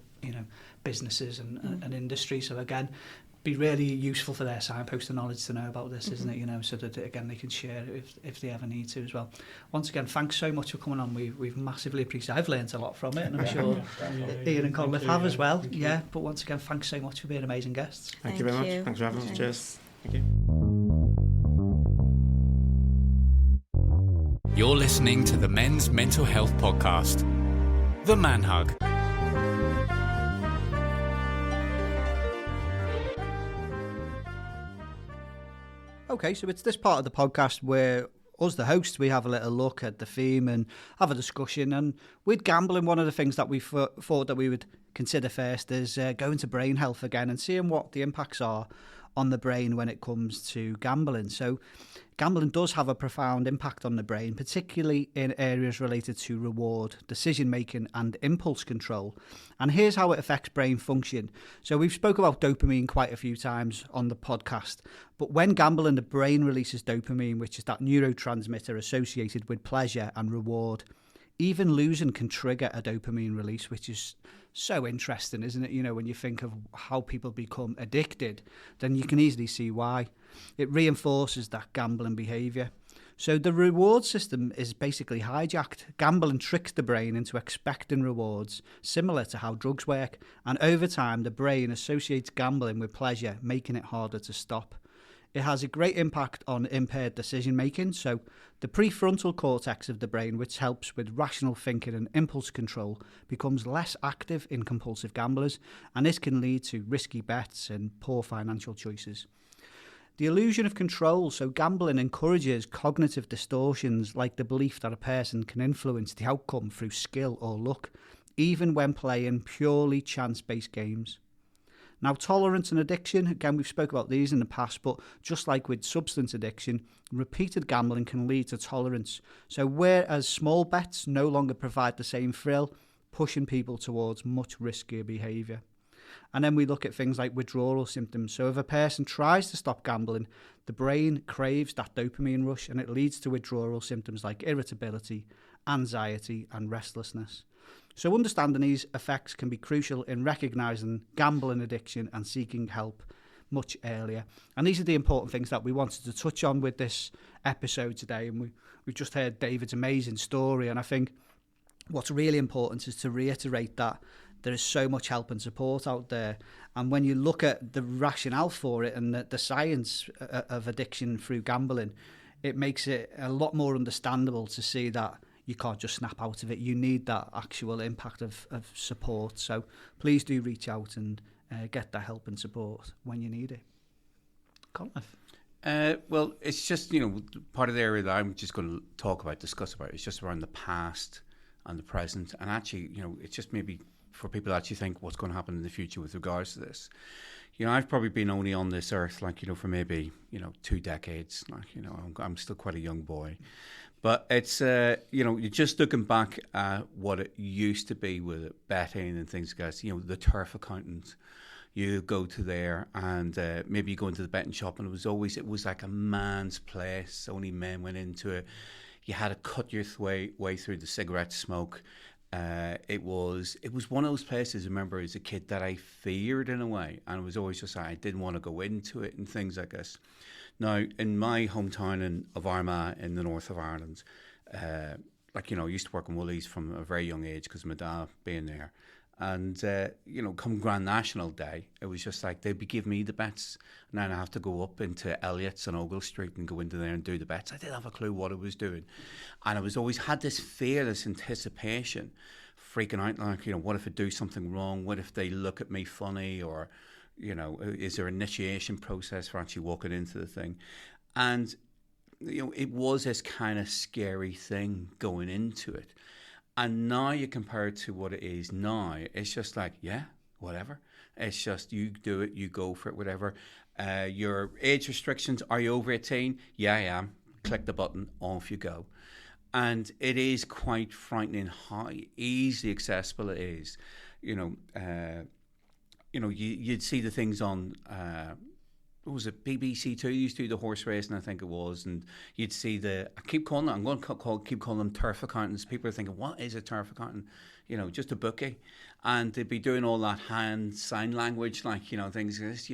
businesses and industry. So again, be really useful for their signpost and knowledge to know about this, isn't it? So that again they can share it if they ever need to as well. Once again, thanks so much for coming on. We've massively appreciated. I've learned a lot from it, and I'm sure Ian and Colin have as well. But once again, thanks so much for being amazing guests. Thank you very much. Thanks for having us. Cheers. Thank you. You're listening to the Men's Mental Health Podcast, The Man Hug. Okay, so it's this part of the podcast where us, the hosts, we have a little look at the theme and have a discussion. And with gambling, one of the things that we thought that we would consider first is going to brain health again and seeing what the impacts are on the brain when it comes to gambling. So gambling does have a profound impact on the brain, particularly in areas related to reward, decision making and impulse control. And here's how it affects brain function. So we've spoke about dopamine quite a few times on the podcast, but when gambling, the brain releases dopamine, which is that neurotransmitter associated with pleasure and reward. Even losing can trigger a dopamine release, which is so interesting, isn't it? When you think of how people become addicted, then you can easily see why. It reinforces that gambling behaviour. So the reward system is basically hijacked. Gambling tricks the brain into expecting rewards, similar to how drugs work. And over time, the brain associates gambling with pleasure, making it harder to stop. It has a great impact on impaired decision making. So the prefrontal cortex of the brain, which helps with rational thinking and impulse control, becomes less active in compulsive gamblers, and this can lead to risky bets and poor financial choices. The illusion of control. So gambling encourages cognitive distortions like the belief that a person can influence the outcome through skill or luck, even when playing purely chance-based games. Now, tolerance and addiction, again, we've spoke about these in the past, but just like with substance addiction, repeated gambling can lead to tolerance. So whereas small bets no longer provide the same thrill, pushing people towards much riskier behaviour. And then we look at things like withdrawal symptoms. So if a person tries to stop gambling, the brain craves that dopamine rush, and it leads to withdrawal symptoms like irritability, anxiety and restlessness. So understanding these effects can be crucial in recognising gambling addiction and seeking help much earlier. And these are the important things that we wanted to touch on with this episode today. And we've just heard David's amazing story. And I think what's really important is to reiterate that there is so much help and support out there. And when you look at the rationale for it and the science of addiction through gambling, it makes it a lot more understandable to see that you can't just snap out of it. You need that actual impact of support. So please do reach out and get that help and support when you need it. Conleth? Well, it's just, part of the area that I'm just going to discuss about, is just around the past and the present. And actually, it's just maybe for people to actually think what's going to happen in the future with regards to this. I've probably been only on this earth, for maybe, 2 decades. I'm still quite a young boy. But it's, you're just looking back at what it used to be with betting and things like that. The turf accountant. You go to there and maybe you go into the betting shop, and it was like a man's place. Only men went into it. You had to cut your way through the cigarette smoke. It was one of those places, I remember as a kid, that I feared in a way, and it was always just I didn't want to go into it and things like this. Now, in my hometown of Armagh in the north of Ireland, I used to work in Woolies from a very young age because of my dad being there. And, come Grand National Day, it was just like they'd be giving me the bets. And then I have to go up into Elliott's on Ogle Street and go into there and do the bets. I didn't have a clue what I was doing. And I was always had this fear, this anticipation, freaking out, what if I do something wrong? What if they look at me funny? Or, is there an initiation process for actually walking into the thing? And, it was this kind of scary thing going into it. And now you compare it to what it is now. It's just like, yeah, whatever. It's just you do it, you go for it, whatever. Your age restrictions, are you over 18? Yeah, I am. Click the button, off you go. And it is quite frightening how easily accessible it is. You'd see the things on... what was it, BBC Two used to do the horse racing, I think it was, and you'd see keep calling them turf accountants. People are thinking, what is a turf accountant? Just a bookie. And they'd be doing all that hand sign language, things like this,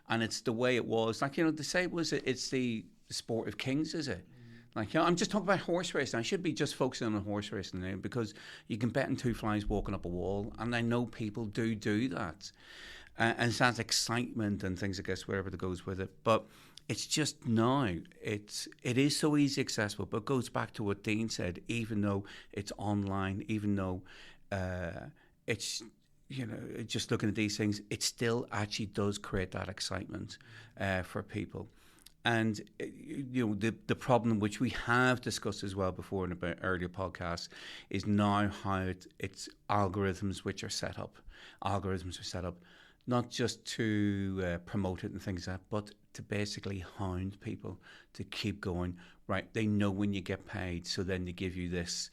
and it's the way it was. They say it's the sport of kings, is it? I'm just talking about horse racing. I should be just focusing on horse racing now, because you can bet in 2 flies walking up a wall, and I know people do that. And it sounds excitement and things like this, wherever that goes with it. But it's just now, it is so easy accessible, but it goes back to what Dean said, even though it's online, even though it's, just looking at these things, it still actually does create that excitement for people. And, the problem which we have discussed as well before in about earlier podcasts is now how it's algorithms which are set up. Algorithms are set up not just to promote it and things like that, but to basically hound people to keep going. Right, they know when you get paid, so then they give you this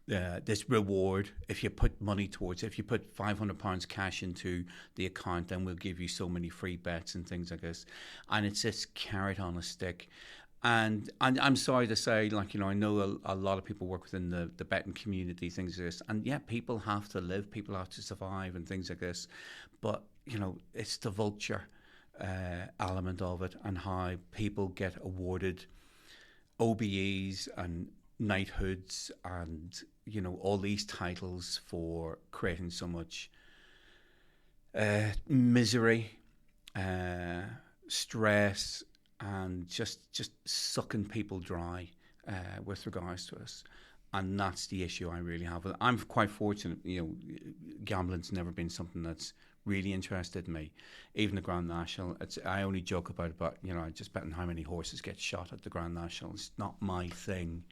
this reward. If you put money towards it, if you put £500 cash into the account, then we'll give you so many free bets and things like this. And it's this carrot on a stick. And I'm sorry to say, I know a lot of people work within the betting community, things like this. And yeah, people have to live, people have to survive and things like this. But, it's the vulture element of it, and how people get awarded OBEs and knighthoods and, all these titles for creating so much misery, stress, and just sucking people dry with regards to us. And that's the issue I really have. I'm quite fortunate, gambling's never been something that's really interested me. Even the Grand National, I only joke about it, but, I just bet on how many horses get shot at the Grand National. It's not my thing.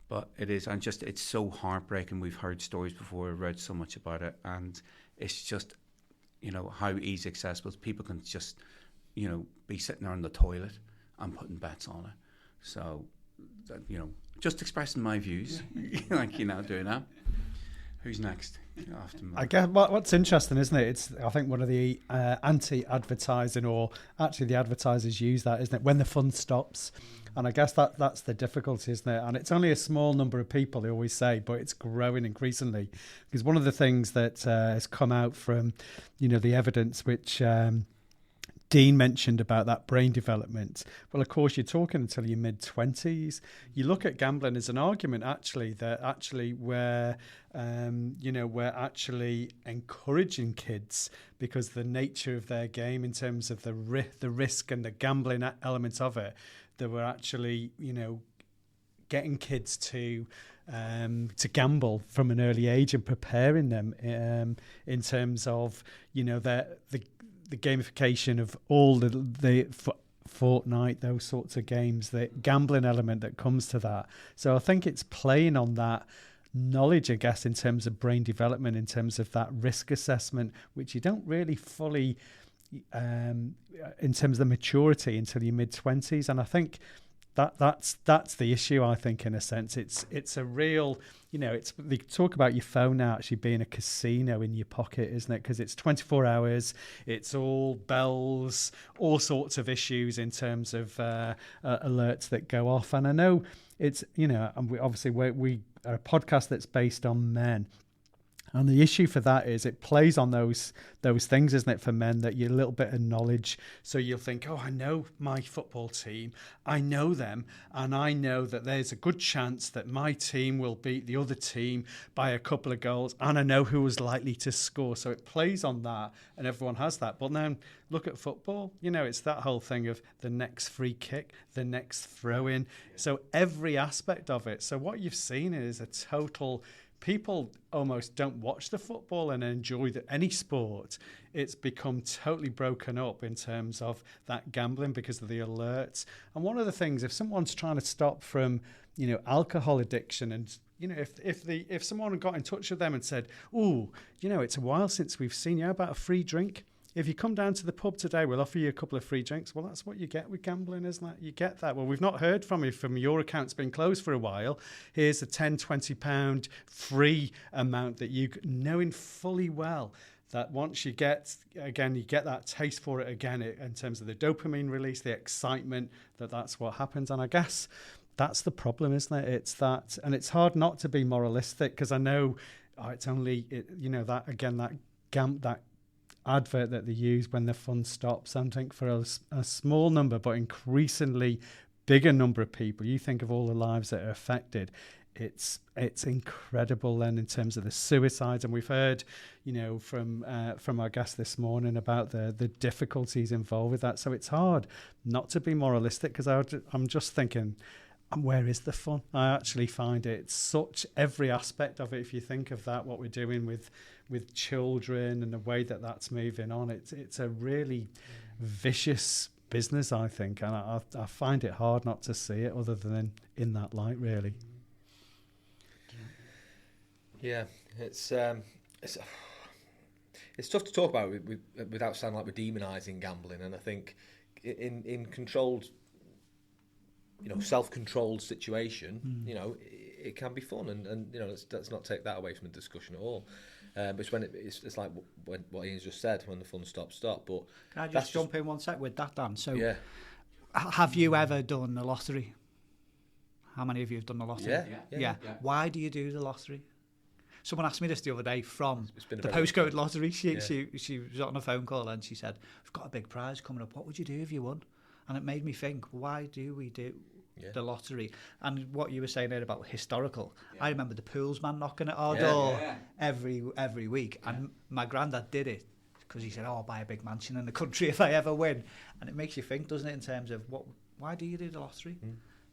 But it is, and it's so heartbreaking. We've heard stories before, read so much about it, and it's just, how easy accessible people can just... be sitting there in the toilet and putting bets on it. So, just expressing my views, doing that. Who's next? I guess what's interesting, isn't it? It's, I think, one of the anti-advertising, or actually the advertisers use that, isn't it? When the fun stops. And I guess that's the difficulty, isn't it? And it's only a small number of people, they always say, but it's growing increasingly. Because one of the things that has come out from, the evidence which... Dean mentioned about that brain development. Well, of course, you're talking until your mid-20s. You look at gambling as an argument, actually, that actually we're actually encouraging kids, because the nature of their game in terms of the risk and the gambling element of it, that we're actually, getting kids to gamble from an early age and preparing them in terms of, you know, the gamification of all the Fortnite, those sorts of games, the gambling element that comes to that. So I think it's playing on that knowledge, I guess, in terms of brain development, in terms of that risk assessment, which you don't really fully in terms of the maturity until your mid-20s. And I think that's the issue, I think, in a sense. It's a real, you know, they talk about your phone now actually being a casino in your pocket, isn't it? Because it's 24 hours, it's all bells, all sorts of issues in terms of alerts that go off. And I know it's, you know, and we are a podcast that's based on men. And the issue for that is it plays on those things, isn't it, for men, that you're a little bit of knowledge. So you'll think, oh, I know my football team, I know them, and I know that there's a good chance that my team will beat the other team by a couple of goals, and I know who was likely to score. So it plays on that, and everyone has that. But then look at football, you know, it's that whole thing of the next free kick, the next throw-in. So every aspect of it. So what you've seen is a total... People almost don't watch the football and enjoy any sport. It's become totally broken up in terms of that gambling because of the alerts. And one of the things, if someone's trying to stop from, you know, alcohol addiction, and you know, if someone got in touch with them and said, "Oh, you know, it's a while since we've seen you. How about a free drink? If you come down to the pub today, we'll offer you a couple of free drinks." Well, that's what you get with gambling, isn't it? You get that. Well, we've not heard from you. From your account's been closed for a while. Here's a £10, £20 free amount that you, knowing fully well that once you get that taste for it again in terms of the dopamine release, the excitement, that's what happens. And I guess that's the problem, isn't it? It's that, and it's hard not to be moralistic, because I know it's only, you know, that again, that advert that they use when the fun stops. I think for a small number but increasingly bigger number of people, you think of all the lives that are affected, it's incredible then in terms of the suicides. And we've heard, you know, from our guest this morning about the difficulties involved with that. So it's hard not to be moralistic, because I'm just thinking, where is the fun? I actually find it such every aspect of it. If you think of that, what we're doing with children and the way that that's moving on, it's a really vicious business, I think, and I find it hard not to see it other than in that light, really. Yeah, it's tough to talk about without sounding like we're demonising gambling, and I think in controlled, you know, self-controlled situation, you know, it can be fun, and you know, let's not take that away from the discussion at all. But it's when it's like what Ian's just said, when the fun stops. But can I just jump in one sec with that, Dan? So, yeah. Have you ever done the lottery? How many of you have done the lottery? Yeah. Why do you do the lottery? Someone asked me this the other day from the postcode lottery. She was on a phone call and she said, "We've got a big prize coming up. What would you do if you won?" And it made me think, why do we do the lottery? And what you were saying there about historical, I remember the pools man knocking at our door every week, and my granddad did it because he said, "Oh, I'll buy a big mansion in the country if I ever win." And it makes you think, doesn't it, in terms of why do you do the lottery?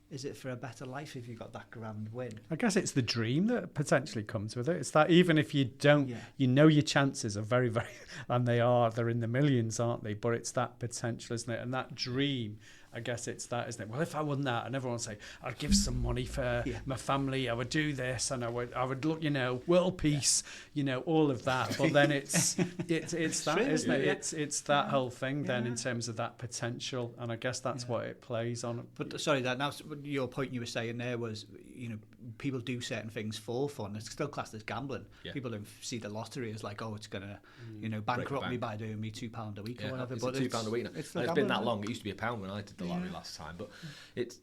Is it for a better life if you got that grand win? I guess it's the dream that potentially comes with it. It's that even if you don't, you know your chances are very, very, and they're in the millions, aren't they? But it's that potential, isn't it? And that dream, I guess it's that, isn't it? Well, if I won that, and everyone would say, I'd give some money for my family, I would do this, and I would look, you know, world peace, you know, all of that. But then it's that, true, isn't it? It's that whole thing then in terms of that potential, and I guess that's what it plays on. But sorry, that now your point you were saying there was, you know, people do certain things for fun. It's still classed as gambling. People don't see the lottery as like, oh, it's gonna, you know, bankrupt me by doing me £2 a week or whatever. But it's £2 a week now. It's been that long. It used to be £1 when I did the lottery last time, but it's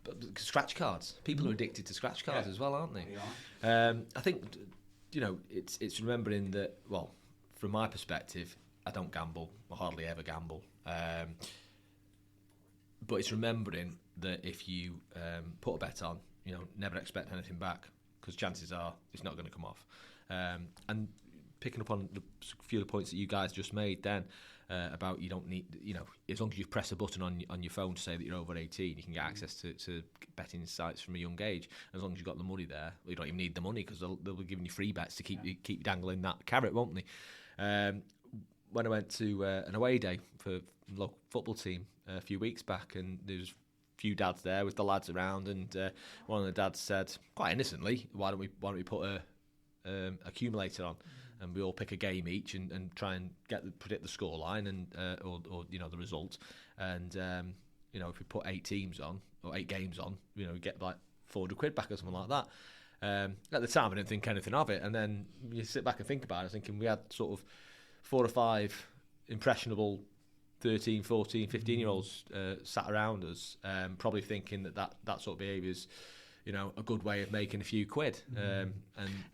but scratch cards. People are addicted to scratch cards as well, aren't they? I think, you know, it's remembering that. Well, from my perspective, I don't gamble. I hardly ever gamble. But it's remembering that if you put a bet on, you know, never expect anything back, because chances are it's not going to come off. And picking up on a few of the points that you guys just made then, about you don't need, as long as you press a button on your phone to say that you're over 18, you can get access to betting sites from a young age. As long as you've got the money there, well, you don't even need the money because they'll be giving you free bets to keep you dangling that carrot, won't they? When I went to an away day for a local football team a few weeks back, and there was a few dads there with the lads around, and one of the dads said, quite innocently, why don't we put a accumulator on, and we all pick a game each and try and predict the scoreline and or the result, and if we put 8 teams on or 8 games on, we get like £400 back or something like that. At the time I didn't think anything of it, and then you sit back and think about it, thinking we had sort of 4 or 5 impressionable 13, 14, 15-year-olds sat around us, probably thinking that sort of behaviour is a good way of making a few quid. And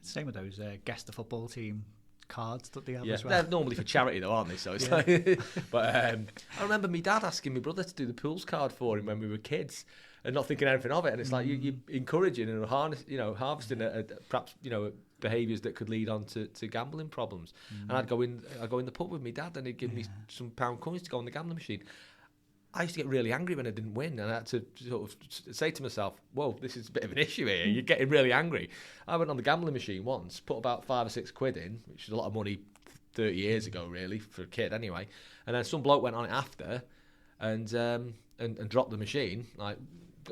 same with those guess the football team cards that they have yeah, as well. They're normally for charity though, aren't they? So it's like, but I remember my dad asking my brother to do the pools card for him when we were kids, and not thinking anything of it. And it's like you're encouraging and harvesting perhaps behaviours that could lead on to gambling problems. And I'd go in the pub with my dad, and he'd give me some pound coins to go on the gambling machine. I used to get really angry when I didn't win, and I had to sort of say to myself, whoa, this is a bit of an issue here. You're getting really angry. I went on the gambling machine once, put about 5 or 6 quid in, which is a lot of money 30 years ago, really, for a kid anyway. And then some bloke went on it after and dropped the machine, like,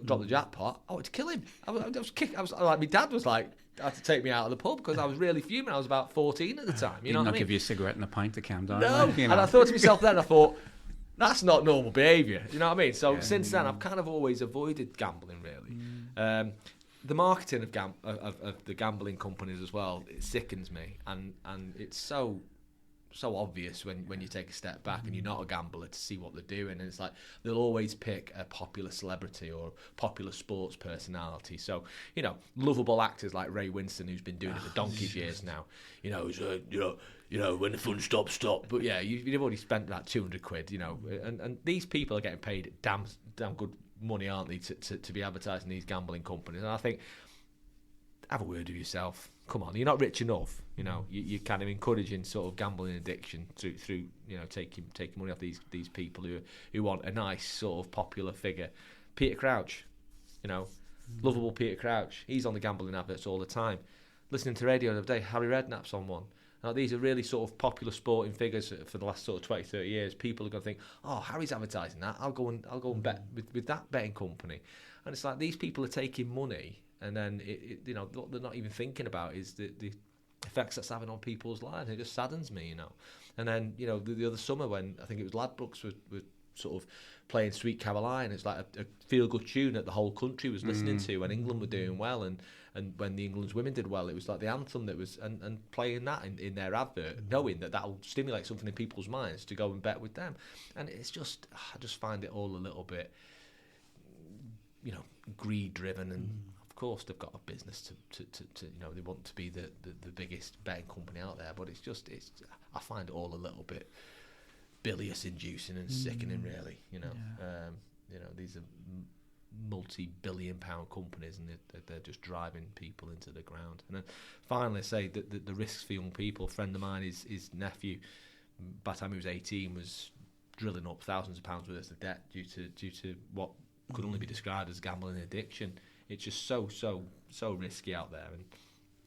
dropped the jackpot. I wanted to kill him. I was like, my dad was like, had to take me out of the pub because I was really fuming. I was about 14 at the time. You know what I mean? Give you a cigarette and a pint to calm down. No, and I thought to myself then, I thought, that's not normal behaviour, you know what I mean? So since then, I've kind of always avoided gambling, really. The marketing of the gambling companies as well, it sickens me, and it's so obvious when you take a step back and you're not a gambler to see what they're doing. And it's like they'll always pick a popular celebrity or popular sports personality. So lovable actors like Ray Winston, who's been doing it for donkey's years now. When the fun stops, stop. But yeah, you've already spent like 200 quid. And these people are getting paid damn good money, aren't they, to be advertising these gambling companies? And I think, have a word with yourself. Come on, you're not rich enough. You're kind of encouraging sort of gambling addiction through taking money off these people who want a nice sort of popular figure. Peter Crouch, lovable Peter Crouch. He's on the gambling adverts all the time. Listening to radio the other day, Harry Redknapp's on one. Now, these are really sort of popular sporting figures for the last sort of 20, 30 years. People are going to think, oh, Harry's advertising that. I'll go and bet with that betting company. And it's like these people are taking money, and then what they're not even thinking about is the effects that's having on people's lives. It just saddens me, And then the other summer when I think it was Ladbrokes were sort of playing Sweet Caroline, it's like a feel-good tune that the whole country was listening to when England were doing well, and when the England's women did well, it was like the anthem that was, and playing that in their advert, knowing that'll stimulate something in people's minds to go and bet with them. And it's just, I just find it all a little bit, greed-driven, and of course they've got a business to they want to be the biggest betting company out there, but it's I find it all a little bit bilious inducing and sickening, really. These are multi-billion-pound companies, and they're just driving people into the ground. And then finally, say that the risks for young people. A friend of mine, his nephew, by the time he was 18, was drilling up thousands of pounds worth of debt due to what could only be described as gambling addiction. It's just so risky out there. And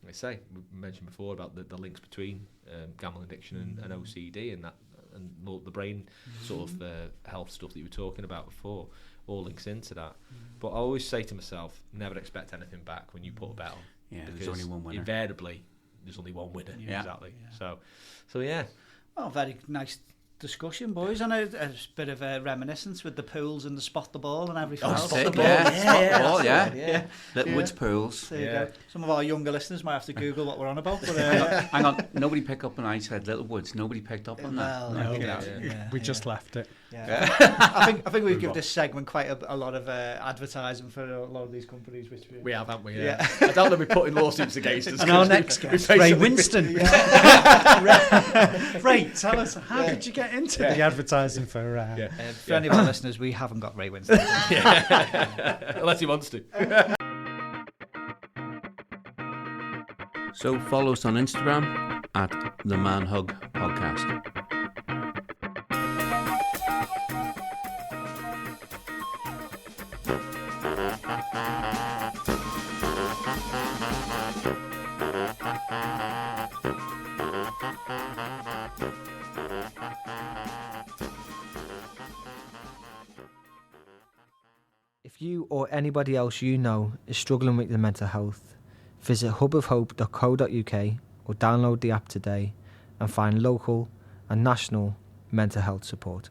like I say, we mentioned before about the links between gambling addiction and OCD, and that, and the brain sort of health stuff that you were talking about before, all links into that. But I always say to myself, never expect anything back when you put a bet on. Yeah, there's only one winner. Invariably, there's only one winner. Yeah. Exactly. Yeah. So yeah. Well, very nice discussion, boys. I know a bit of a reminiscence with the pools and the spot the ball and everything else. Spot the ball, yeah. Littlewoods pools. There you go. Some of our younger listeners might have to Google what we're on about. But, hang on, nobody picked up when I said Littlewoods. Nobody picked up on that. No, we just left it. Yeah. I think we've given this segment quite a lot of advertising for a lot of these companies. Which we have, haven't we? Yeah. I don't know, we're putting lawsuits against us. And our next guest, Ray Winston. Ray, tell us, how did you get into the advertising for... for any of our listeners, we haven't got Ray Winston. Unless he wants to. So follow us on Instagram at the Man Hug Podcast. If you or anybody else you know is struggling with their mental health, visit hubofhope.co.uk or download the app today and find local and national mental health support.